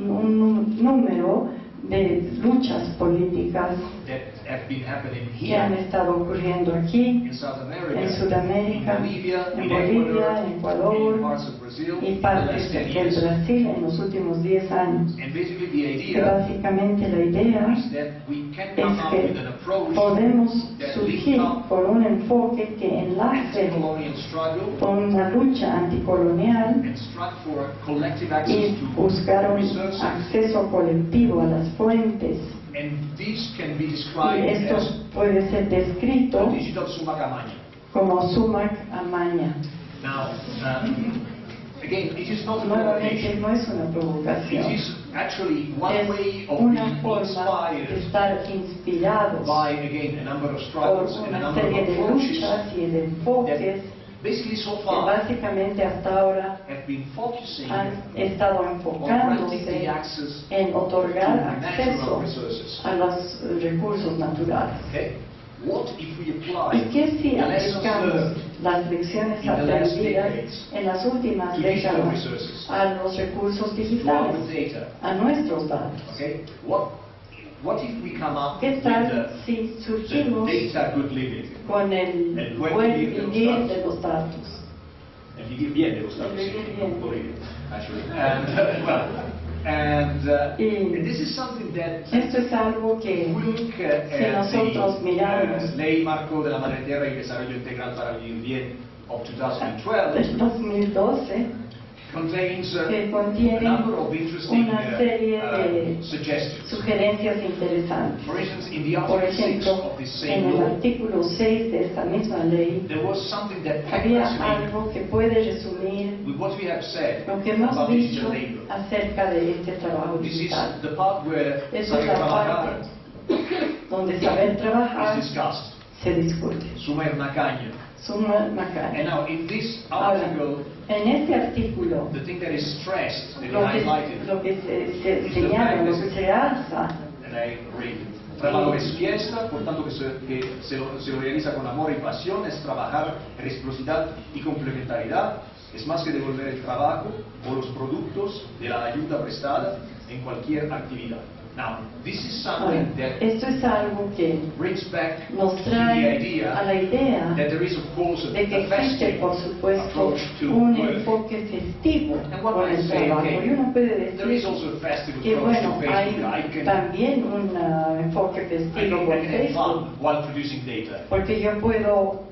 un número de luchas políticas that have been happening que han here estado ocurriendo aquí, in South America, en Sudamérica, in en Bolivia, Bolivia, en in Ecuador parts of Brazil y in the partes last 10 del years. Brasil en los últimos 10 años. And basically the Que idea básicamente la idea is that we can es come up que with an approach podemos that surgir links up con un enfoque que enlace anti-colonial struggle con una lucha anticolonial and strive for collective access y to buscar un resources. acceso colectivo a las fuentes. And this can be Y described esto as puede ser descrito a digital summa campaña. como sumac amaña. Now, again, it is not a Nuevamente provocation. no es una It provocación, is actually one way es of una being forma de inspired estar inspirados by, again, a number of por struggles and a una number of serie de approaches luchas y de enfoques basically so que far básicamente hasta ahora have been focusing han estado on granting the enfocándose access en to otorgar natural acceso resources. a los recursos naturales. Okay? What if we ¿Y apply qué si the lessons aplicamos learned las lecciones in the last aprendidas decades en las últimas to digital décadas resources, a los recursos to our digitales, data? a nuestros datos? Okay? What if we come up ¿Qué with tal si the surgimos data good living? con el El buen buen vivir de los vivir datos. de los datos? El vivir bien de los datos. El vivir bien. Horrible, actually. And this is something that Esto es algo que we look si nosotros miramos Ley Marco de la Madre Tierra y Desarrollo Integral para Vivir Bien of 2012 del 2012, contains que a contiene number of interesting una serie de suggestions. sugerencias interesantes. For instance, in the Por Article 6 ejemplo, of this en same el law, artículo 6 de esta misma ley, there was something that can había resonate algo que puede resumir with what we have said lo que hemos about dicho digital labor. acerca de este trabajo This is digital. the part where Eso es saber la trabajar parte donde saber trabajar is discussed. se discute. Sumer Macaña. Suma And Macaña. now in this Ahora, article, en este artículo, the thing that is stressed, that is lo highlighted, que se señala, lo que se alza, and I read it. Trabajo es fiesta, por tanto que se lo realiza con amor y pasión, es trabajar reciprocidad y complementariedad, es más que devolver el trabajo o los productos de la ayuda prestada en cualquier actividad. Now, this is something that esto es algo que brings back nos to the trae idea a la idea that there is, of course, de que a existe, festive por supuesto, approach to un work. enfoque festivo And one con might el say, trabajo. okay, Y uno puede there is decir also a festive que, approach bueno, to Facebook. hay I can también un enfoque I festivo can con have Facebook, fun while producing data. porque yo puedo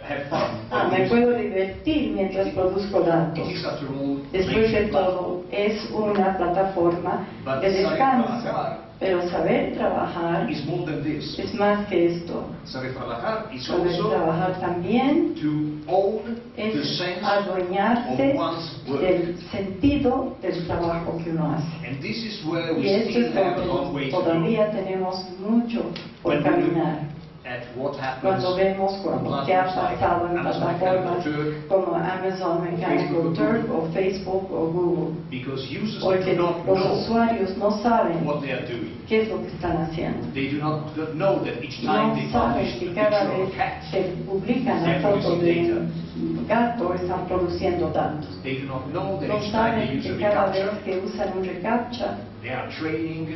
Have fun. while me producing puedo divertir mientras produzco datos. It is, after all, Después de leisure todo, es una plataforma But de saber descanso, trabajar pero saber trabajar is more than this. es más que esto. Saber trabajar is Saber also trabajar también to own the es sense adueñarse of one's work. del sentido del trabajo que uno hace. And this is where we Y esto still es have a long donde way to go. todavía tenemos mucho por When we look caminar. at what happens Cuando vemos on qué ha platforms like pasado en Amazon plataformas Mechanical Turk, como Amazon Mechanical Turk o Facebook o Google, because users porque do not los know usuarios no saben what they are doing. qué es lo que están haciendo. They do not know that each time No they saben publish que a cada picture of vez a cat, que publican they're la foto de producing un gato están produciendo datos. they do not know that No each time they saben use a que cada vez reCAPTCHA, que usan un reCAPTCHA they are training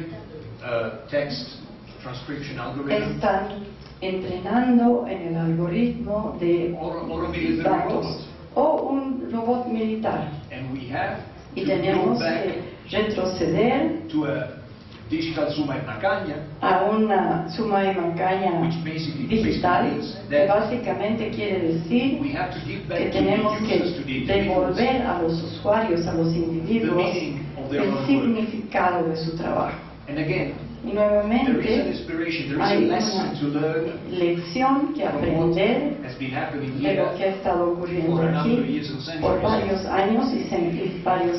text transcription algorithm están entrenando en el algoritmo de or a military datos robot. o un robot militar. And we have Y to go tenemos back que retroceder to a digital suma y macaña, a una suma y macaña which basically digital, means que that básicamente quiere decir we have to give back que to the tenemos que users, to the individuals, devolver a los usuarios, a los the individuos, meaning of their el own work. significado de su trabajo. And again, Y there is an nuevamente inspiration, there is a hay lesson una to learn lección que from what aprender has been happening de lo que ha here estado ocurriendo for a number of aquí years and por centuries. varios años y varios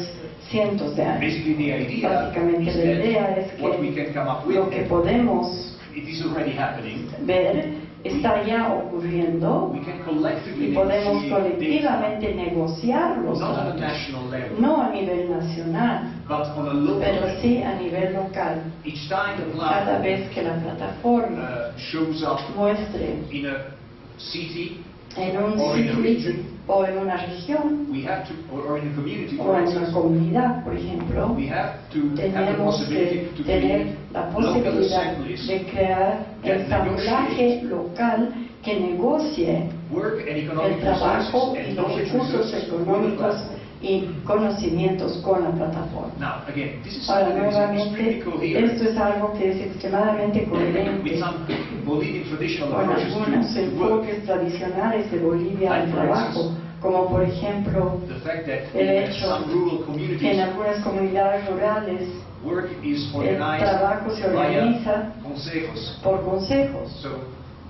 cientos de años. Basically, the idea Básicamente is la idea es that what we que can come up with, lo que podemos it is already happening. ver está ya ocurriendo We can collectively y podemos negotiate colectivamente negociar los not on a datos, national level, no a nivel nacional, but on a local pero level. sí a nivel local. Each time the Cada platform vez que la plataforma shows up muestre in a city en un or in a sitio region, o en una región we have to, or in a community, o for en una instance, comunidad, por ejemplo, we have to have the tenemos que possibility to tener create la local posibilidad assemblies, de crear ensamblaje local que negocie work and el economic trabajo resources y and los knowledge recursos resources with the económicos platform. y conocimientos con la plataforma. Now, again, this is Ahora, something that is extremely nuevamente, coherent esto es algo que es extremadamente with coherente some Bolivian traditional con approaches algunos to work. enfoques tradicionales de Bolivia al trabajo, como por ejemplo The fact that el in hecho some rural que en communities, algunas comunidades rurales work is el organized trabajo se via organiza consejos. por consejos. So,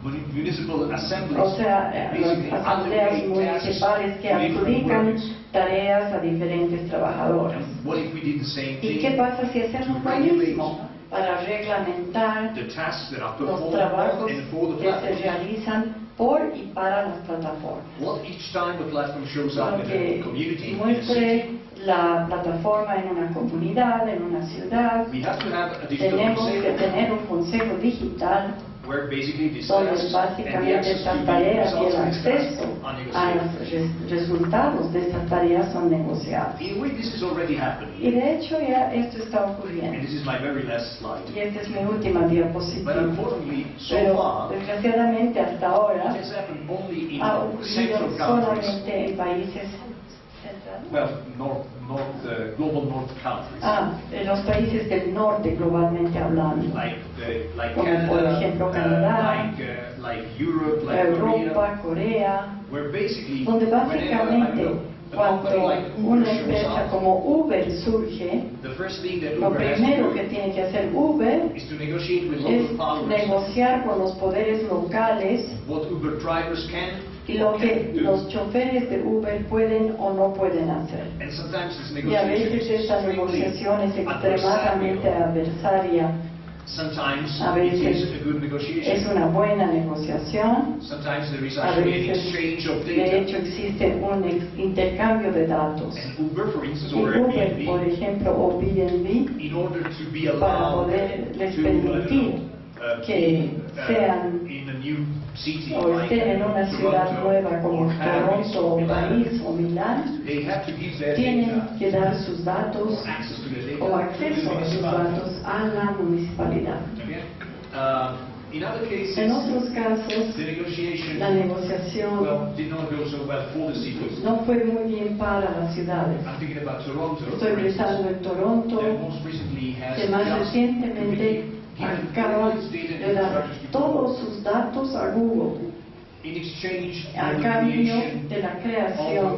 municipal assemblies O sea, basically las asambleas allocate tasks municipales que to different adjudican workers. tareas a diferentes trabajadores. And what if we did the same ¿Y thing? qué pasa si hacemos to lo regulate mismo para reglamentar the tasks that are los performed trabajos on and for the que se platform? realizan por y para las plataformas? What each time the platform shows up Lo in a que community, in a city, muestre la plataforma en una comunidad, en una ciudad, we have to have a digital tenemos que consejo tener un consejo digital where basically these donde tasks and the básicamente access to estas the tareas y results el of these tasks acceso are a negotiated. los resultados de estas tareas son negociados. In a way, this is already Y happening. de hecho ya esto está And ocurriendo. this is my very last slide. Y esta es mi última But diapositiva. unfortunately, so Pero far, desgraciadamente hasta it ahora has happened only in ha ocurrido central countries. solamente en países centrales. Well, global north countries. En los países del norte globalmente hablando. Like Como Canada, por ejemplo Canadá, like Europe, like Europa, Corea, where basically, donde whenever, básicamente a cuando company like Uber una shows empresa up, como Uber surge, the first thing that lo Uber has primero to que do tiene que hacer Uber is to negotiate with es local powers negociar con los poderes locales what Uber drivers can y lo or que can't do. los choferes de Uber pueden o no pueden hacer. And sometimes this Y a negotiation veces is esta extremely negociación es adversarial. extremadamente adversaria Sometimes A it is veces a good es negotiation. una buena negociación, Sometimes there is a actually an veces exchange of de data. hecho existe un intercambio de datos. And Uber, for instance, Y or Uber, por Airbnb, ejemplo, o Airbnb, in order to be para allowed poderles to, permitir que sean in a new city o like estén en una ciudad Toronto nueva como or Paris Toronto o or Milan, París o Milán, they have to give their tienen data que dar sus datos or access to their data o to the acceso a sus municipality. datos a la municipalidad. Okay? In other cases, En otros casos, the negotiation la negociación did not go so well for the cities. no fue muy bien para las ciudades. I'm thinking about Toronto, Estoy for instance, pensando en Toronto, that most recently has que más just recientemente given acaba all its data de dar infrastructure to todos sus datos a Google in exchange a for the cambio creation de la of creación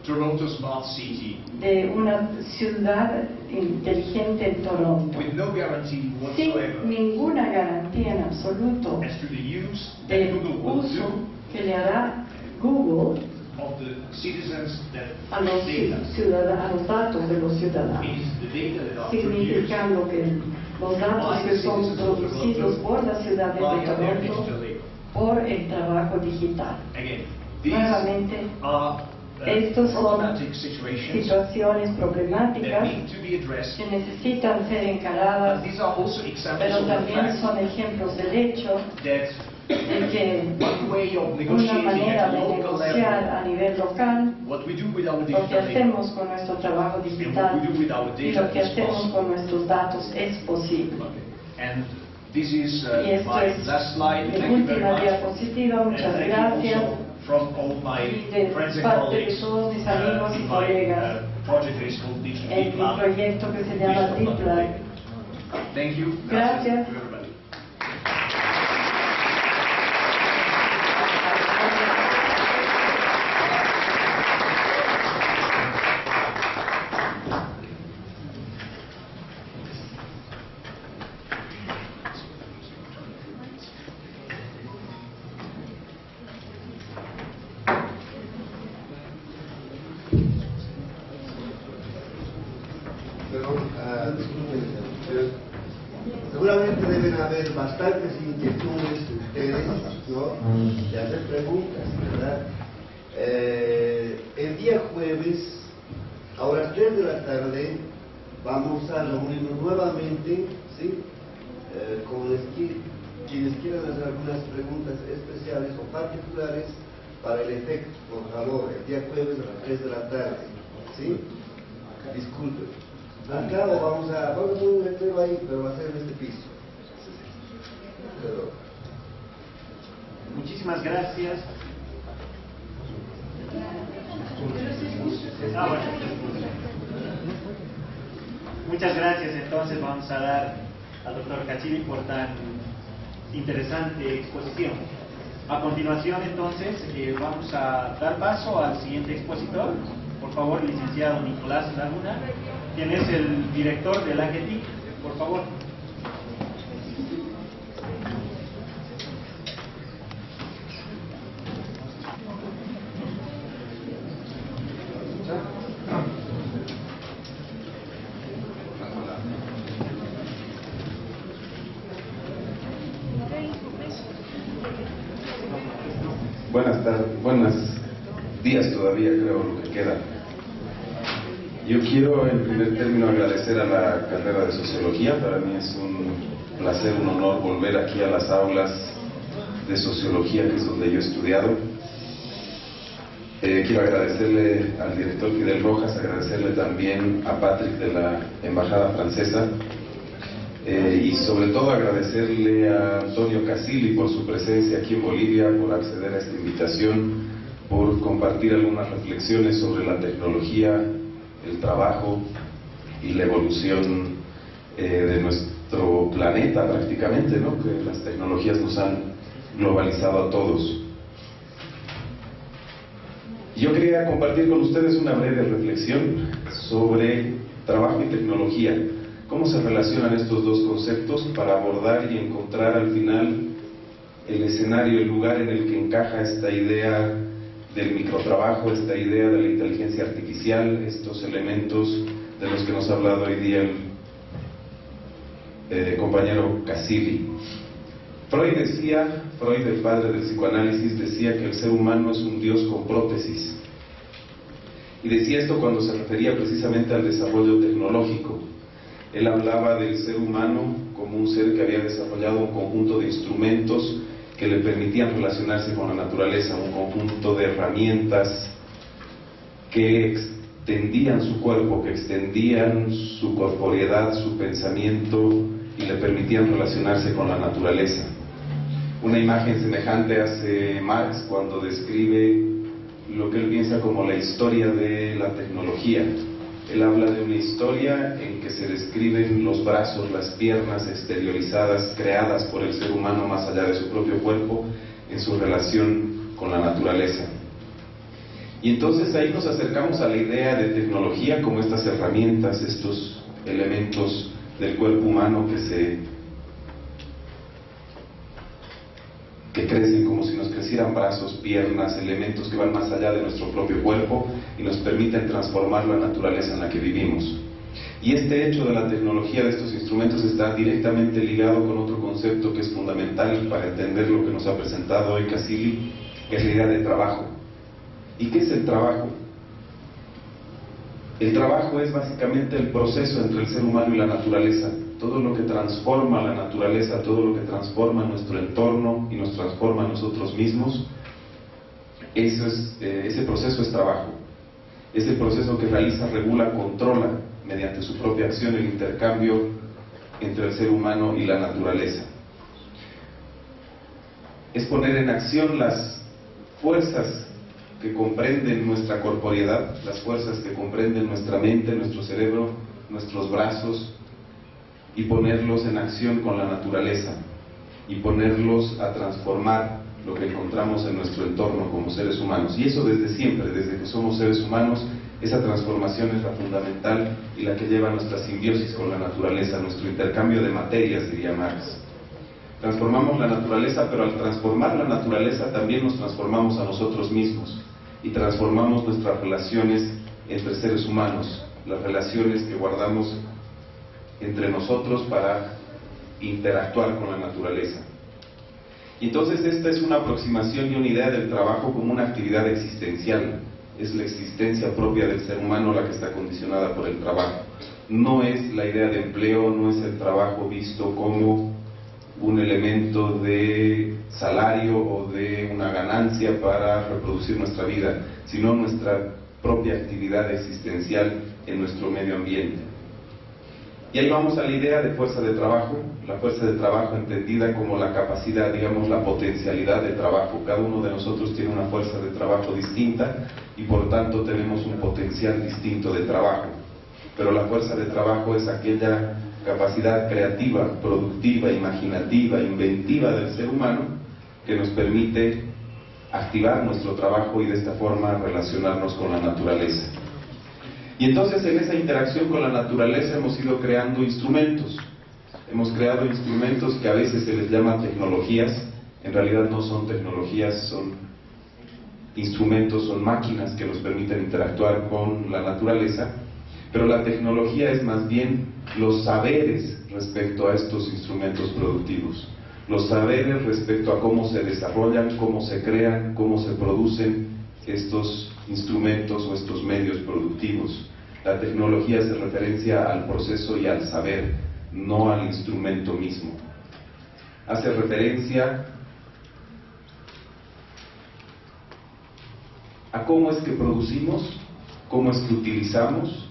Toronto Smart City de una ciudad inteligente en Toronto, with no guarantee sin whatsoever ninguna garantía en absoluto as to the use that del Google will uso do que le hará Google of the citizens that a los data. a los datos de los ciudadanos, It is the data that are produced significando que los datos by que the son citizens of producidos Toronto por las ciudades de via their Toronto digital data. por el trabajo digital. Again, these Nuevamente, are estos son problematic situations situaciones that problemáticas need to be addressed. que necesitan ser But encaradas, these are also examples pero of the también fact son ejemplos del hecho that de que one way of una negotiating manera at de local negociar level, a nivel local, what we do with our lo que digital data, hacemos con nuestro trabajo and what digital we do with our y lo data que is hacemos possible. con nuestros datos es posible. And this is Y esto my es last slide. mi Thank you very última much. diapositiva, And muchas thank you gracias. also from all my Y de friends and parte de colleagues todos mis amigos y in my colegas project that is called Digital en Deep mi Lab. proyecto que se llama Digital Deep Lab. Lab. Thank you. Gracias. to everybody. Disculpen, seguramente deben haber bastantes inquietudes de ustedes, ¿no? De hacer preguntas, ¿verdad? El día jueves, a las 3 de la tarde, vamos a reunirnos nuevamente, ¿sí? Con quienes quieran hacer algunas preguntas especiales o particulares para el efecto, por favor, el día jueves a las 3 de la tarde, ¿sí? Disculpen. Acá vamos a poner un letrero ahí, pero va a ser en este piso. Pero, Muchísimas gracias. Bueno. Muchas gracias. Entonces vamos a dar al doctor Cachivi por tan interesante exposición. A continuación, entonces, vamos a dar paso al siguiente expositor. Por favor, licenciado Nicolás Laguna, quien es el director del AGETIC. Por favor. Buenas tardes, buenos días todavía, creo, lo que queda. Yo quiero en primer término agradecer a la carrera de Sociología. Para mí es un placer, un honor volver aquí a las aulas de Sociología, que es donde yo he estudiado. Quiero agradecerle al director Fidel Rojas, agradecerle también a Patrick de la Embajada Francesa, y sobre todo agradecerle a Antonio Casilli por su presencia aquí en Bolivia, por acceder a esta invitación, por compartir algunas reflexiones sobre la tecnología, el trabajo y la evolución de nuestro planeta prácticamente, ¿no? Que las tecnologías nos han globalizado a todos. Yo quería compartir con ustedes una breve reflexión sobre trabajo y tecnología. ¿Cómo se relacionan estos dos conceptos para abordar y encontrar al final el escenario, el lugar en el que encaja esta idea del microtrabajo, esta idea de la inteligencia artificial, estos elementos de los que nos ha hablado hoy día compañero Casilli. Freud, el padre del psicoanálisis, decía que el ser humano es un dios con prótesis. Y decía esto cuando se refería precisamente al desarrollo tecnológico. Él hablaba del ser humano como un ser que había desarrollado un conjunto de instrumentos que le permitían relacionarse con la naturaleza, un conjunto de herramientas que extendían su cuerpo, que extendían su corporeidad, su pensamiento y le permitían relacionarse con la naturaleza. Una imagen semejante hace Marx cuando describe lo que él piensa como la historia de la tecnología. Él habla de una historia en que se describen los brazos, las piernas exteriorizadas, creadas por el ser humano más allá de su propio cuerpo, en su relación con la naturaleza. Y entonces ahí nos acercamos a la idea de tecnología como estas herramientas, estos elementos del cuerpo humano que crecen como si nos crecieran brazos, piernas, elementos que van más allá de nuestro propio cuerpo y nos permiten transformar la naturaleza en la que vivimos. Y este hecho de la tecnología de estos instrumentos está directamente ligado con otro concepto que es fundamental para entender lo que nos ha presentado hoy Casilli, que es la idea de trabajo. ¿Y qué es el trabajo? El trabajo es básicamente el proceso entre el ser humano y la naturaleza. Todo lo que transforma la naturaleza, todo lo que transforma nuestro entorno y nos transforma a nosotros mismos, ese proceso es trabajo. Es el proceso que realiza, regula, controla mediante su propia acción el intercambio entre el ser humano y la naturaleza. Es poner en acción las fuerzas que comprenden nuestra corporeidad, las fuerzas que comprenden nuestra mente, nuestro cerebro, nuestros brazos, y ponerlos en acción con la naturaleza, y ponerlos a transformar lo que encontramos en nuestro entorno como seres humanos. Y eso desde siempre, desde que somos seres humanos, esa transformación es la fundamental y la que lleva a nuestra simbiosis con la naturaleza, nuestro intercambio de materias, diría Marx. Transformamos la naturaleza, pero al transformar la naturaleza también nos transformamos a nosotros mismos y transformamos nuestras relaciones entre seres humanos, las relaciones que guardamos entre nosotros para interactuar con la naturaleza. Y entonces esta es una aproximación y una idea del trabajo como una actividad existencial. Es la existencia propia del ser humano la que está condicionada por el trabajo. No es la idea de empleo, no es el trabajo visto como un elemento de salario o de una ganancia para reproducir nuestra vida, sino nuestra propia actividad existencial en nuestro medio ambiente. Y ahí vamos a la idea de fuerza de trabajo, la fuerza de trabajo entendida como la capacidad, digamos, la potencialidad de trabajo. Cada uno de nosotros tiene una fuerza de trabajo distinta y por tanto tenemos un potencial distinto de trabajo. Pero la fuerza de trabajo es aquella capacidad creativa, productiva, imaginativa, inventiva del ser humano que nos permite activar nuestro trabajo y de esta forma relacionarnos con la naturaleza. Y entonces en esa interacción con la naturaleza hemos ido creando instrumentos. Hemos creado instrumentos que a veces se les llama tecnologías, en realidad no son tecnologías, son instrumentos, son máquinas que nos permiten interactuar con la naturaleza, pero la tecnología es más bien los saberes respecto a estos instrumentos productivos, los saberes respecto a cómo se desarrollan, cómo se crean, cómo se producen estos instrumentos o estos medios productivos. La tecnología hace referencia al proceso y al saber, no al instrumento mismo. Hace referencia a cómo es que producimos, cómo es que utilizamos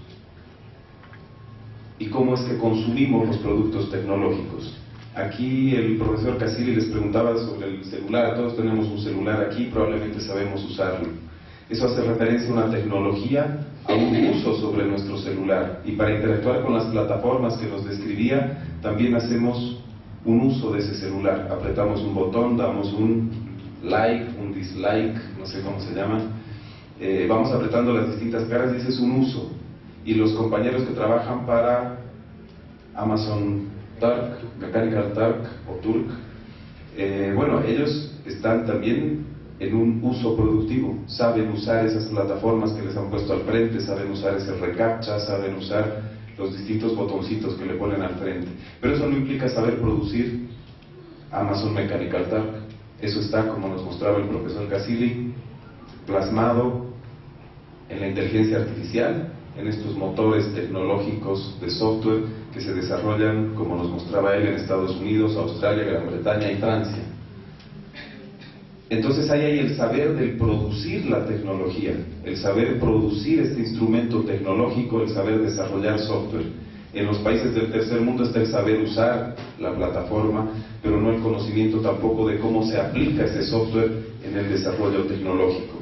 y cómo es que consumimos los productos tecnológicos. Aquí el profesor Casilli les preguntaba sobre el celular. Todos tenemos un celular aquí, probablemente sabemos usarlo. Eso hace referencia a una tecnología, a un uso sobre nuestro celular. Y para interactuar con las plataformas que nos describía, también hacemos un uso de ese celular. Apretamos un botón, damos un like, un dislike, no sé cómo se llama. Vamos apretando las distintas caras y ese es un uso. Y los compañeros que trabajan para Amazon Turk, Mechanical Turk o Turk, bueno, ellos están también en un uso productivo, saben usar esas plataformas que les han puesto al frente, saben usar ese reCAPTCHA, saben usar los distintos botoncitos que le ponen al frente. Pero eso no implica saber producir Amazon Mechanical Turk. Eso está, como nos mostraba el profesor Casilli, plasmado en la inteligencia artificial, en estos motores tecnológicos de software que se desarrollan, como nos mostraba él, en Estados Unidos, Australia, Gran Bretaña y Francia. Entonces ahí hay el saber del producir la tecnología, el saber producir este instrumento tecnológico, el saber desarrollar software. En los países del tercer mundo está el saber usar la plataforma, pero no el conocimiento tampoco de cómo se aplica ese software en el desarrollo tecnológico.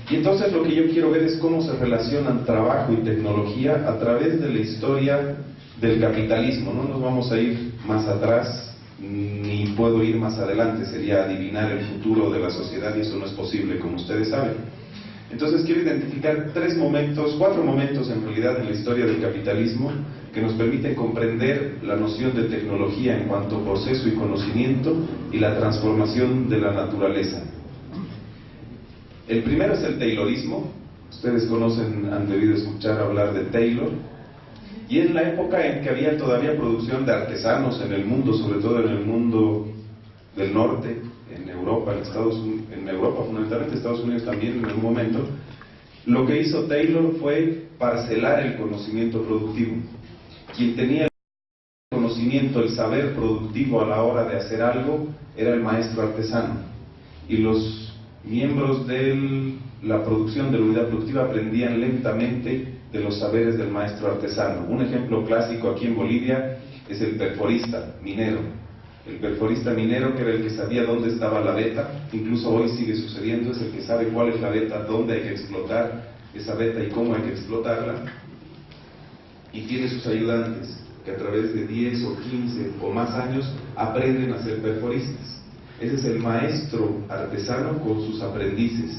Y entonces lo que yo quiero ver es cómo se relacionan trabajo y tecnología a través de la historia del capitalismo. No nos vamos a ir más atrás, ni puedo ir más adelante, sería adivinar el futuro de la sociedad y eso no es posible, como ustedes saben. Entonces quiero identificar cuatro momentos en realidad en la historia del capitalismo que nos permiten comprender la noción de tecnología en cuanto a proceso y conocimiento y la transformación de la naturaleza. El primero es el Taylorismo. Ustedes han debido escuchar hablar de Taylor. Y es la época en que había todavía producción de artesanos en el mundo, sobre todo en el mundo del norte, en Europa, en Europa fundamentalmente, Estados Unidos también en algún momento. Lo que hizo Taylor fue parcelar el conocimiento productivo. Quien tenía el conocimiento, el saber productivo a la hora de hacer algo, era el maestro artesano. Y los miembros de la producción de la unidad productiva aprendían lentamente de los saberes del maestro artesano. Un ejemplo clásico aquí en Bolivia es el perforista minero. El perforista minero, que era el que sabía dónde estaba la veta, incluso hoy sigue sucediendo, es el que sabe cuál es la veta, dónde hay que explotar esa veta y cómo hay que explotarla. Y tiene sus ayudantes, que a través de 10 o 15 o más años aprenden a ser perforistas. Ese es el maestro artesano con sus aprendices.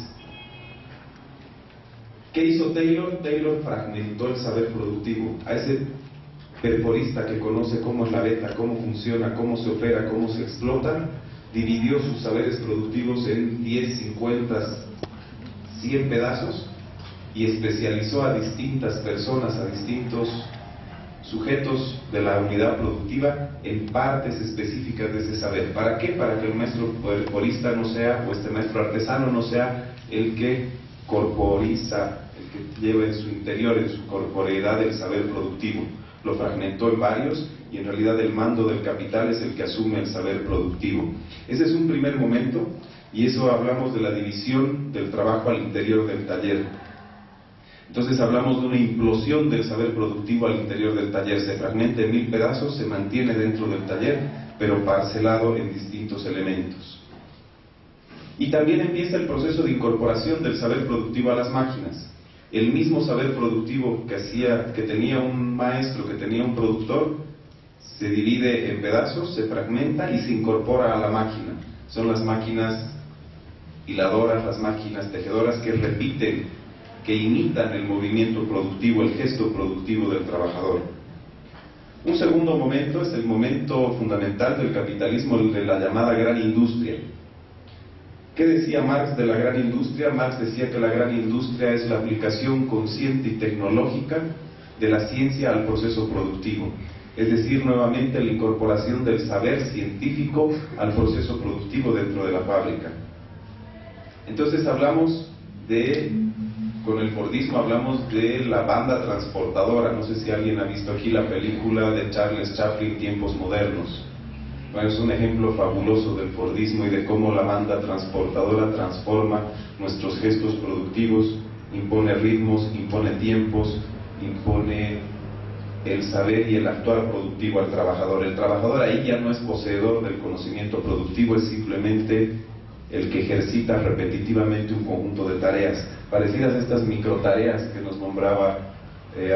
¿Qué hizo Taylor? Taylor fragmentó el saber productivo. A ese perforista que conoce cómo es la veta, cómo funciona, cómo se opera, cómo se explota, dividió sus saberes productivos en 10, 50, 100 pedazos y especializó a distintas personas, a distintos sujetos de la unidad productiva en partes específicas de ese saber. ¿Para qué? Para que el maestro perforista no sea, o este maestro artesano no sea el que corporiza, el que lleva en su interior, en su corporeidad el saber productivo. Lo fragmentó en varios y en realidad el mando del capital es el que asume el saber productivo. Ese es un primer momento y eso hablamos de la división del trabajo al interior del taller. Entonces hablamos de una implosión del saber productivo al interior del taller. Se fragmenta en 1000 pedazos, se mantiene dentro del taller, pero parcelado en distintos elementos. Y también empieza el proceso de incorporación del saber productivo a las máquinas. El mismo saber productivo que tenía un maestro, que tenía un productor, se divide en pedazos, se fragmenta y se incorpora a la máquina. Son las máquinas hiladoras, las máquinas tejedoras que repiten, que imitan el movimiento productivo, el gesto productivo del trabajador. Un segundo momento es el momento fundamental del capitalismo, el de la llamada gran industria. ¿Qué decía Marx de la gran industria? Marx decía que la gran industria es la aplicación consciente y tecnológica de la ciencia al proceso productivo. Es decir, nuevamente la incorporación del saber científico al proceso productivo dentro de la fábrica. Entonces con el Fordismo hablamos de la banda transportadora. No sé si alguien ha visto aquí la película de Charles Chaplin, Tiempos Modernos. Bueno, es un ejemplo fabuloso del Fordismo y de cómo la banda transportadora transforma nuestros gestos productivos, impone ritmos, impone tiempos, impone el saber y el actuar productivo al trabajador. El trabajador ahí ya no es poseedor del conocimiento productivo, es simplemente el que ejercita repetitivamente un conjunto de tareas, parecidas a estas microtareas que nos nombraba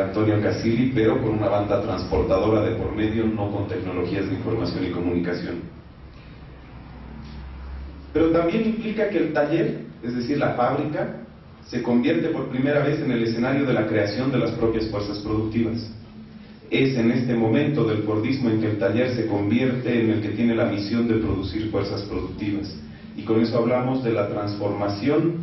Antonio Casilli, pero con una banda transportadora de por medio, no con tecnologías de información y comunicación. Pero también implica que el taller, es decir, la fábrica, se convierte por primera vez en el escenario de la creación de las propias fuerzas productivas. Es en este momento del Fordismo en que el taller se convierte en el que tiene la misión de producir fuerzas productivas. Y con eso hablamos de la transformación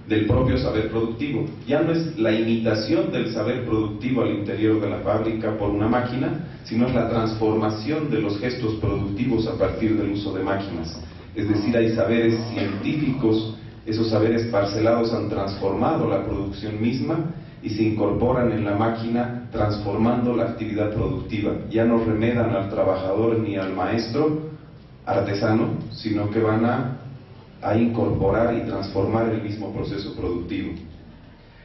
del propio saber productivo. Ya no es la imitación del saber productivo al interior de la fábrica por una máquina, sino es la transformación de los gestos productivos a partir del uso de máquinas. Es decir, hay saberes científicos, esos saberes parcelados han transformado la producción misma y se incorporan en la máquina transformando la actividad productiva. Ya no remedan al trabajador ni al maestro artesano, sino que van a incorporar y transformar el mismo proceso productivo.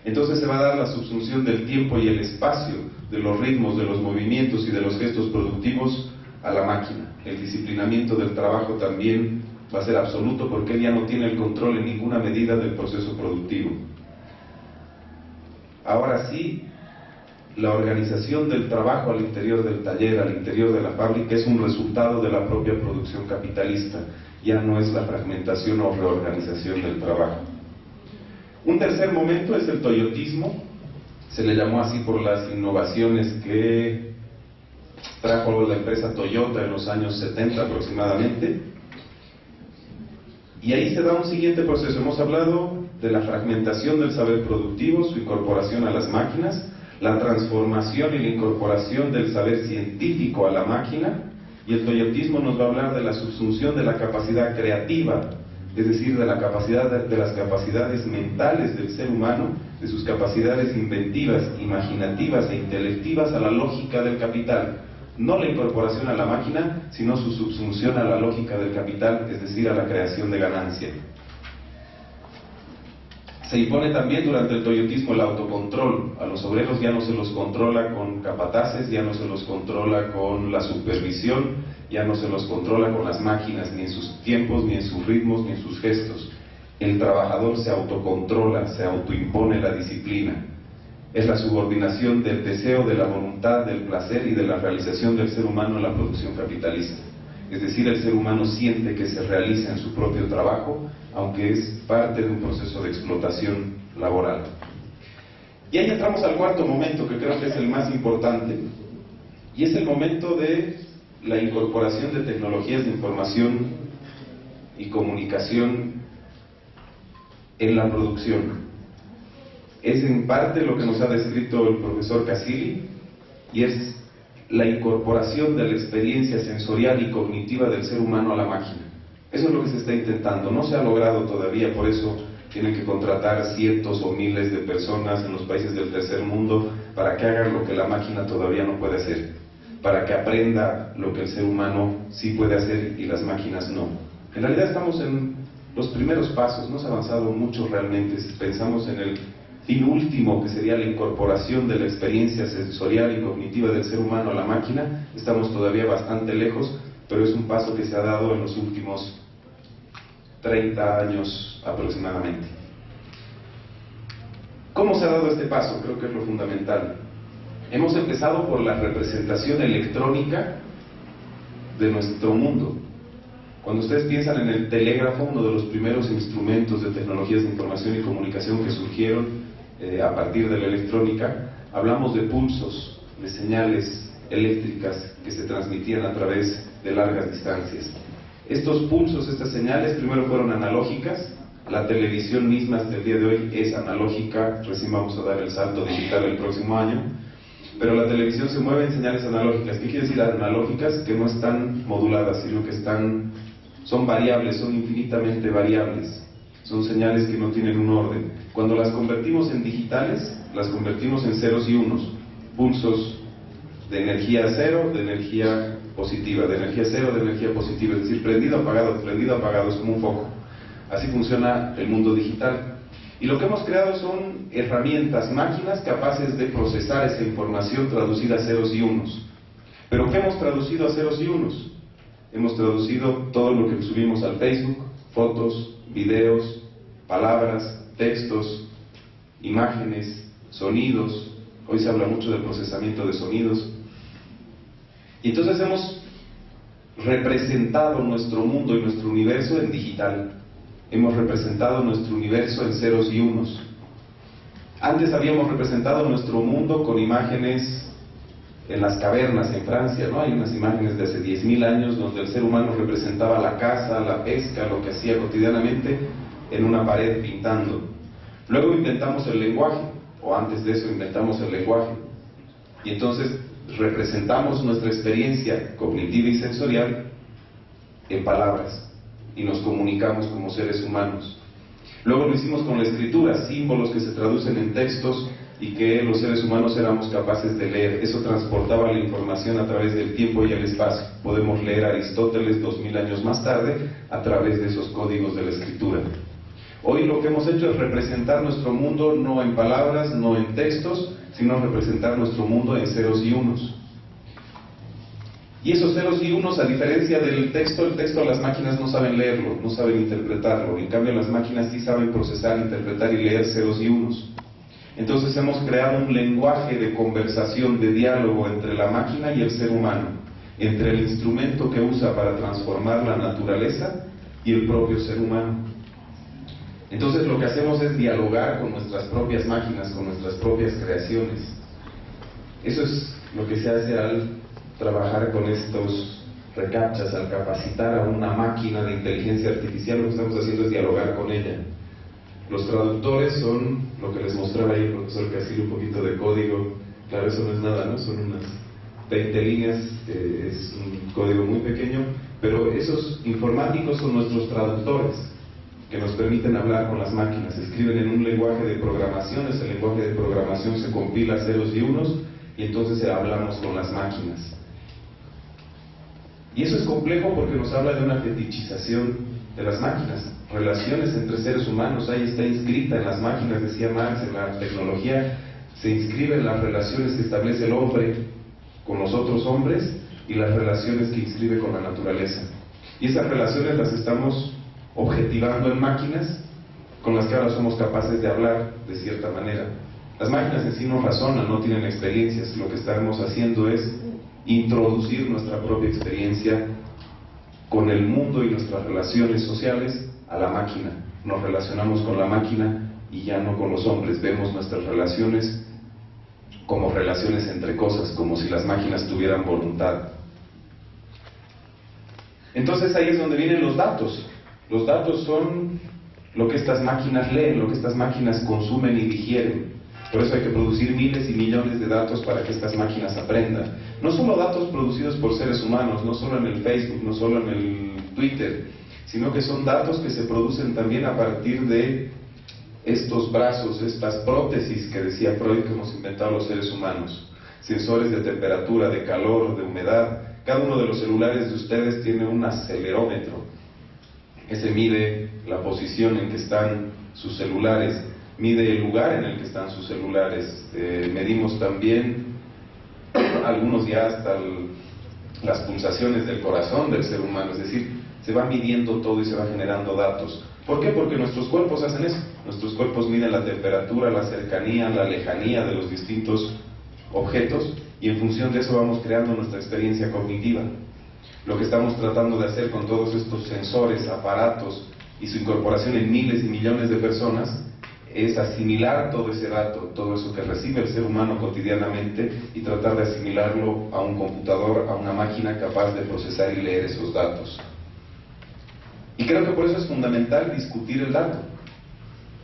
Entonces se va a dar la subsunción del tiempo y el espacio, de los ritmos, de los movimientos y de los gestos productivos a la máquina. El disciplinamiento del trabajo también va a ser absoluto porque él ya no tiene el control en ninguna medida del proceso productivo. Ahora sí, la organización del trabajo al interior del taller, al interior de la fábrica, es un resultado de la propia producción capitalista. Ya no es la fragmentación o reorganización del trabajo. Un tercer momento es el toyotismo. Se le llamó así por las innovaciones que trajo la empresa Toyota en los años 70 aproximadamente. Y ahí se da un siguiente proceso. Hemos hablado de la fragmentación del saber productivo, su incorporación a las máquinas, la transformación y la incorporación del saber científico a la máquina, y el toyotismo nos va a hablar de la subsunción de la capacidad creativa, es decir, de la capacidad de las capacidades mentales del ser humano, de sus capacidades inventivas, imaginativas e intelectivas a la lógica del capital. No la incorporación a la máquina, sino su subsunción a la lógica del capital, es decir, a la creación de ganancia. Se impone también durante el toyotismo el autocontrol. A los obreros ya no se los controla con capataces, ya no se los controla con la supervisión, ya no se los controla con las máquinas, ni en sus tiempos, ni en sus ritmos, ni en sus gestos. El trabajador se autocontrola, se autoimpone la disciplina. Es la subordinación del deseo, de la voluntad, del placer y de la realización del ser humano en la producción capitalista. Es decir, el ser humano siente que se realiza en su propio trabajo, aunque es parte de un proceso de explotación laboral. Y ahí entramos al cuarto momento, que creo que es el más importante, y es el momento de la incorporación de tecnologías de información y comunicación en la producción. Es en parte lo que nos ha descrito el profesor Casilli, y es la incorporación de la experiencia sensorial y cognitiva del ser humano a la máquina. Eso es lo que se está intentando. No se ha logrado todavía, por eso tienen que contratar cientos o miles de personas en los países del tercer mundo para que hagan lo que la máquina todavía no puede hacer, para que aprenda lo que el ser humano sí puede hacer y las máquinas no. En realidad estamos en los primeros pasos, no se ha avanzado mucho realmente. Si pensamos en el fin último, que sería la incorporación de la experiencia sensorial y cognitiva del ser humano a la máquina, estamos todavía bastante lejos, pero es un paso que se ha dado en los últimos 30 años aproximadamente. ¿Cómo se ha dado este paso? Creo que es lo fundamental. Hemos empezado por la representación electrónica de nuestro mundo. Cuando ustedes piensan en el telégrafo, uno de los primeros instrumentos de tecnologías de información y comunicación que surgieron a partir de la electrónica, hablamos de pulsos, de señales eléctricas que se transmitían a través de largas distancias. Estos pulsos, estas señales, primero fueron analógicas. La televisión misma hasta el día de hoy es analógica, recién vamos a dar el salto digital el próximo año, pero la televisión se mueve en señales analógicas. ¿Qué quiere decir analógicas? Que no están moduladas, sino que son variables, son infinitamente variables. Son señales que no tienen un orden. Cuando las convertimos en digitales, las convertimos en ceros y unos, pulsos de energía cero, de energía positiva, de energía cero, de energía positiva, es decir, prendido, apagado, es como un foco. Así funciona el mundo digital. Y lo que hemos creado son herramientas, máquinas capaces de procesar esa información traducida a ceros y unos. ¿Pero qué hemos traducido a ceros y unos? Hemos traducido todo lo que subimos al Facebook, fotos, videos, palabras, textos, imágenes, sonidos. Hoy se habla mucho del procesamiento de sonidos. Y entonces hemos representado nuestro mundo y nuestro universo en digital. Hemos representado nuestro universo en ceros y unos. Antes habíamos representado nuestro mundo con imágenes en las cavernas en Francia, ¿no? Hay unas imágenes de hace 10.000 años donde el ser humano representaba la caza, la pesca, lo que hacía cotidianamente en una pared pintando. Luego inventamos el lenguaje, o antes de eso inventamos el lenguaje, y entonces representamos nuestra experiencia cognitiva y sensorial en palabras, y nos comunicamos como seres humanos. Luego lo hicimos con la escritura, símbolos que se traducen en textos y que los seres humanos éramos capaces de leer. Eso transportaba la información a través del tiempo y el espacio. Podemos leer a Aristóteles 2000 años más tarde a través de esos códigos de la escritura. Hoy lo que hemos hecho es representar nuestro mundo no en palabras, no en textos, sino representar nuestro mundo en ceros y unos. Y esos ceros y unos, a diferencia del texto, el texto las máquinas no saben leerlo, no saben interpretarlo. En cambio las máquinas sí saben procesar, interpretar y leer ceros y unos. Entonces hemos creado un lenguaje de conversación, de diálogo entre la máquina y el ser humano, entre el instrumento que usa para transformar la naturaleza y el propio ser humano. Entonces lo que hacemos es dialogar con nuestras propias máquinas, con nuestras propias creaciones. Eso es lo que se hace al trabajar con estos recaptchas, al capacitar a una máquina de inteligencia artificial. Lo que estamos haciendo es dialogar con ella. Los traductores son lo que les mostraba ahí el profesor Castillo, un poquito de código. Claro, eso no es nada, ¿no? Son unas 20 líneas, es un código muy pequeño, pero esos informáticos son nuestros traductores, que nos permiten hablar con las máquinas. Escriben en un lenguaje de programación, ese lenguaje de programación se compila a ceros y unos, y entonces hablamos con las máquinas. Y eso es complejo porque nos habla de una fetichización de las máquinas, relaciones entre seres humanos. Ahí está inscrita en las máquinas, decía Marx, en la tecnología se inscriben las relaciones que establece el hombre con los otros hombres y las relaciones que inscribe con la naturaleza. Y esas relaciones las estamos objetivando en máquinas con las que ahora somos capaces de hablar de cierta manera. Las máquinas en sí no razonan, no tienen experiencias. Lo que estamos haciendo es introducir nuestra propia experiencia con el mundo y nuestras relaciones sociales a la máquina. Nos relacionamos con la máquina y ya no con los hombres. Vemos nuestras relaciones como relaciones entre cosas, como si las máquinas tuvieran voluntad. Entonces ahí es donde vienen los datos. Los datos son lo que estas máquinas leen, lo que estas máquinas consumen y digieren. Por eso hay que producir miles y millones de datos para que estas máquinas aprendan. No solo datos producidos por seres humanos, no solo en el Facebook, no solo en el Twitter, sino que son datos que se producen también a partir de estos brazos, estas prótesis que decía Freud que hemos inventado los seres humanos. Sensores de temperatura, de calor, de humedad. Cada uno de los celulares de ustedes tiene un acelerómetro. Ese mide la posición en que están sus celulares, mide el lugar en el que están sus celulares. Medimos también, algunos ya hasta las pulsaciones del corazón del ser humano, es decir, se va midiendo todo y se va generando datos. ¿Por qué? Porque nuestros cuerpos hacen eso. Nuestros cuerpos miden la temperatura, la cercanía, la lejanía de los distintos objetos y en función de eso vamos creando nuestra experiencia cognitiva. Lo que estamos tratando de hacer con todos estos sensores, aparatos y su incorporación en miles y millones de personas es asimilar todo ese dato, todo eso que recibe el ser humano cotidianamente y tratar de asimilarlo a un computador, a una máquina capaz de procesar y leer esos datos. Y creo que por eso es fundamental discutir el dato,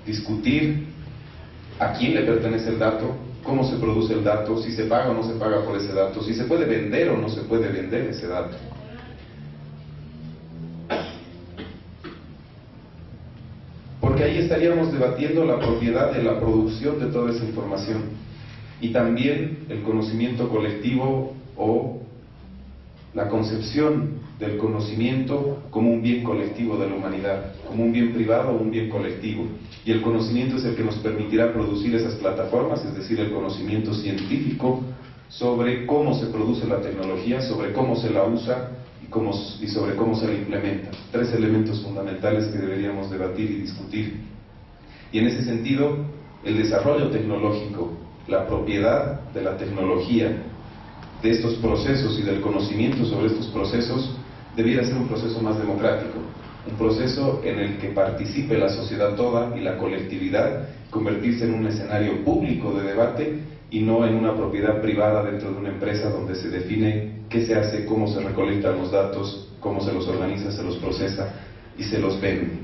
discutir a quién le pertenece el dato, cómo se produce el dato, si se paga o no se paga por ese dato, si se puede vender o no se puede vender ese dato. Porque ahí estaríamos debatiendo la propiedad de la producción de toda esa información y también el conocimiento colectivo o la concepción del conocimiento como un bien colectivo de la humanidad, como un bien privado o un bien colectivo. Y el conocimiento es el que nos permitirá producir esas plataformas, es decir, el conocimiento científico sobre cómo se produce la tecnología, sobre cómo se la usa y sobre cómo se la implementa. Tres elementos fundamentales que deberíamos debatir y discutir. Y en ese sentido, el desarrollo tecnológico, la propiedad de la tecnología, de estos procesos y del conocimiento sobre estos procesos, debiera ser un proceso más democrático, un proceso en el que participe la sociedad toda y la colectividad, convertirse en un escenario público de debate y no en una propiedad privada dentro de una empresa donde se define qué se hace, cómo se recolectan los datos, cómo se los organiza, se los procesa y se los vende.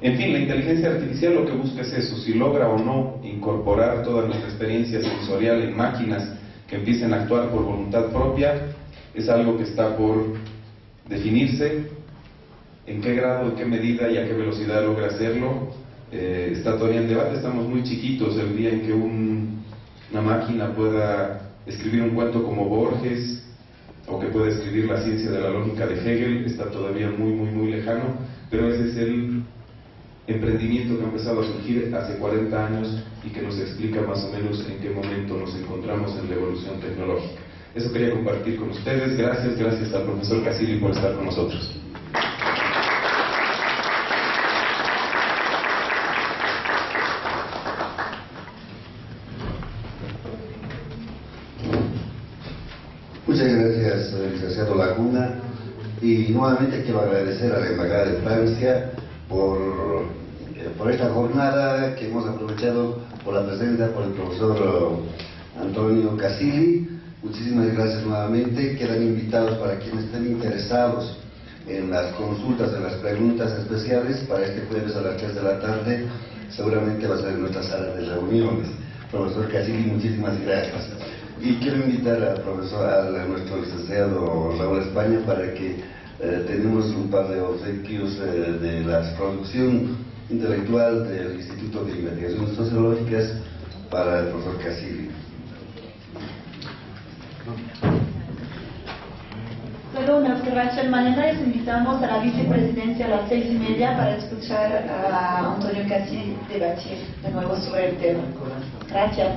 En fin, la inteligencia artificial lo que busca es eso, si logra o no incorporar toda nuestra experiencia sensorial en máquinas que empiecen a actuar por voluntad propia, es algo que está por definirse. En qué grado, en qué medida y a qué velocidad logra hacerlo, está todavía en debate. Estamos muy chiquitos. El día en que una máquina pueda escribir un cuento como Borges, o que pueda escribir la ciencia de la lógica de Hegel, está todavía muy lejano, pero ese es el emprendimiento que ha empezado a surgir hace 40 años y que nos explica más o menos en qué momento nos encontramos en la evolución tecnológica. Eso quería compartir con ustedes. Gracias al profesor Casilli por estar con nosotros. Muchas gracias, licenciado Laguna, y nuevamente quiero agradecer a la Embajada de Francia por esta jornada que hemos aprovechado, por la presencia por el profesor Antonio Casilli. Muchísimas gracias nuevamente. Quedan invitados para quienes estén interesados en las consultas, en las preguntas especiales, para este jueves a las 3 de la tarde, seguramente va a ser en nuestra sala de reuniones. Profesor Casilli, muchísimas gracias. Y quiero invitar a nuestro licenciado Raúl España para que tenemos un par de obsequios de la producción intelectual del Instituto de Investigaciones Sociológicas para el profesor Casilli. Luego una observación. Mañana les invitamos a la vicepresidencia a las 6:30 para escuchar a Antonio Casilli debatir de nuevo sobre el tema. Gracias.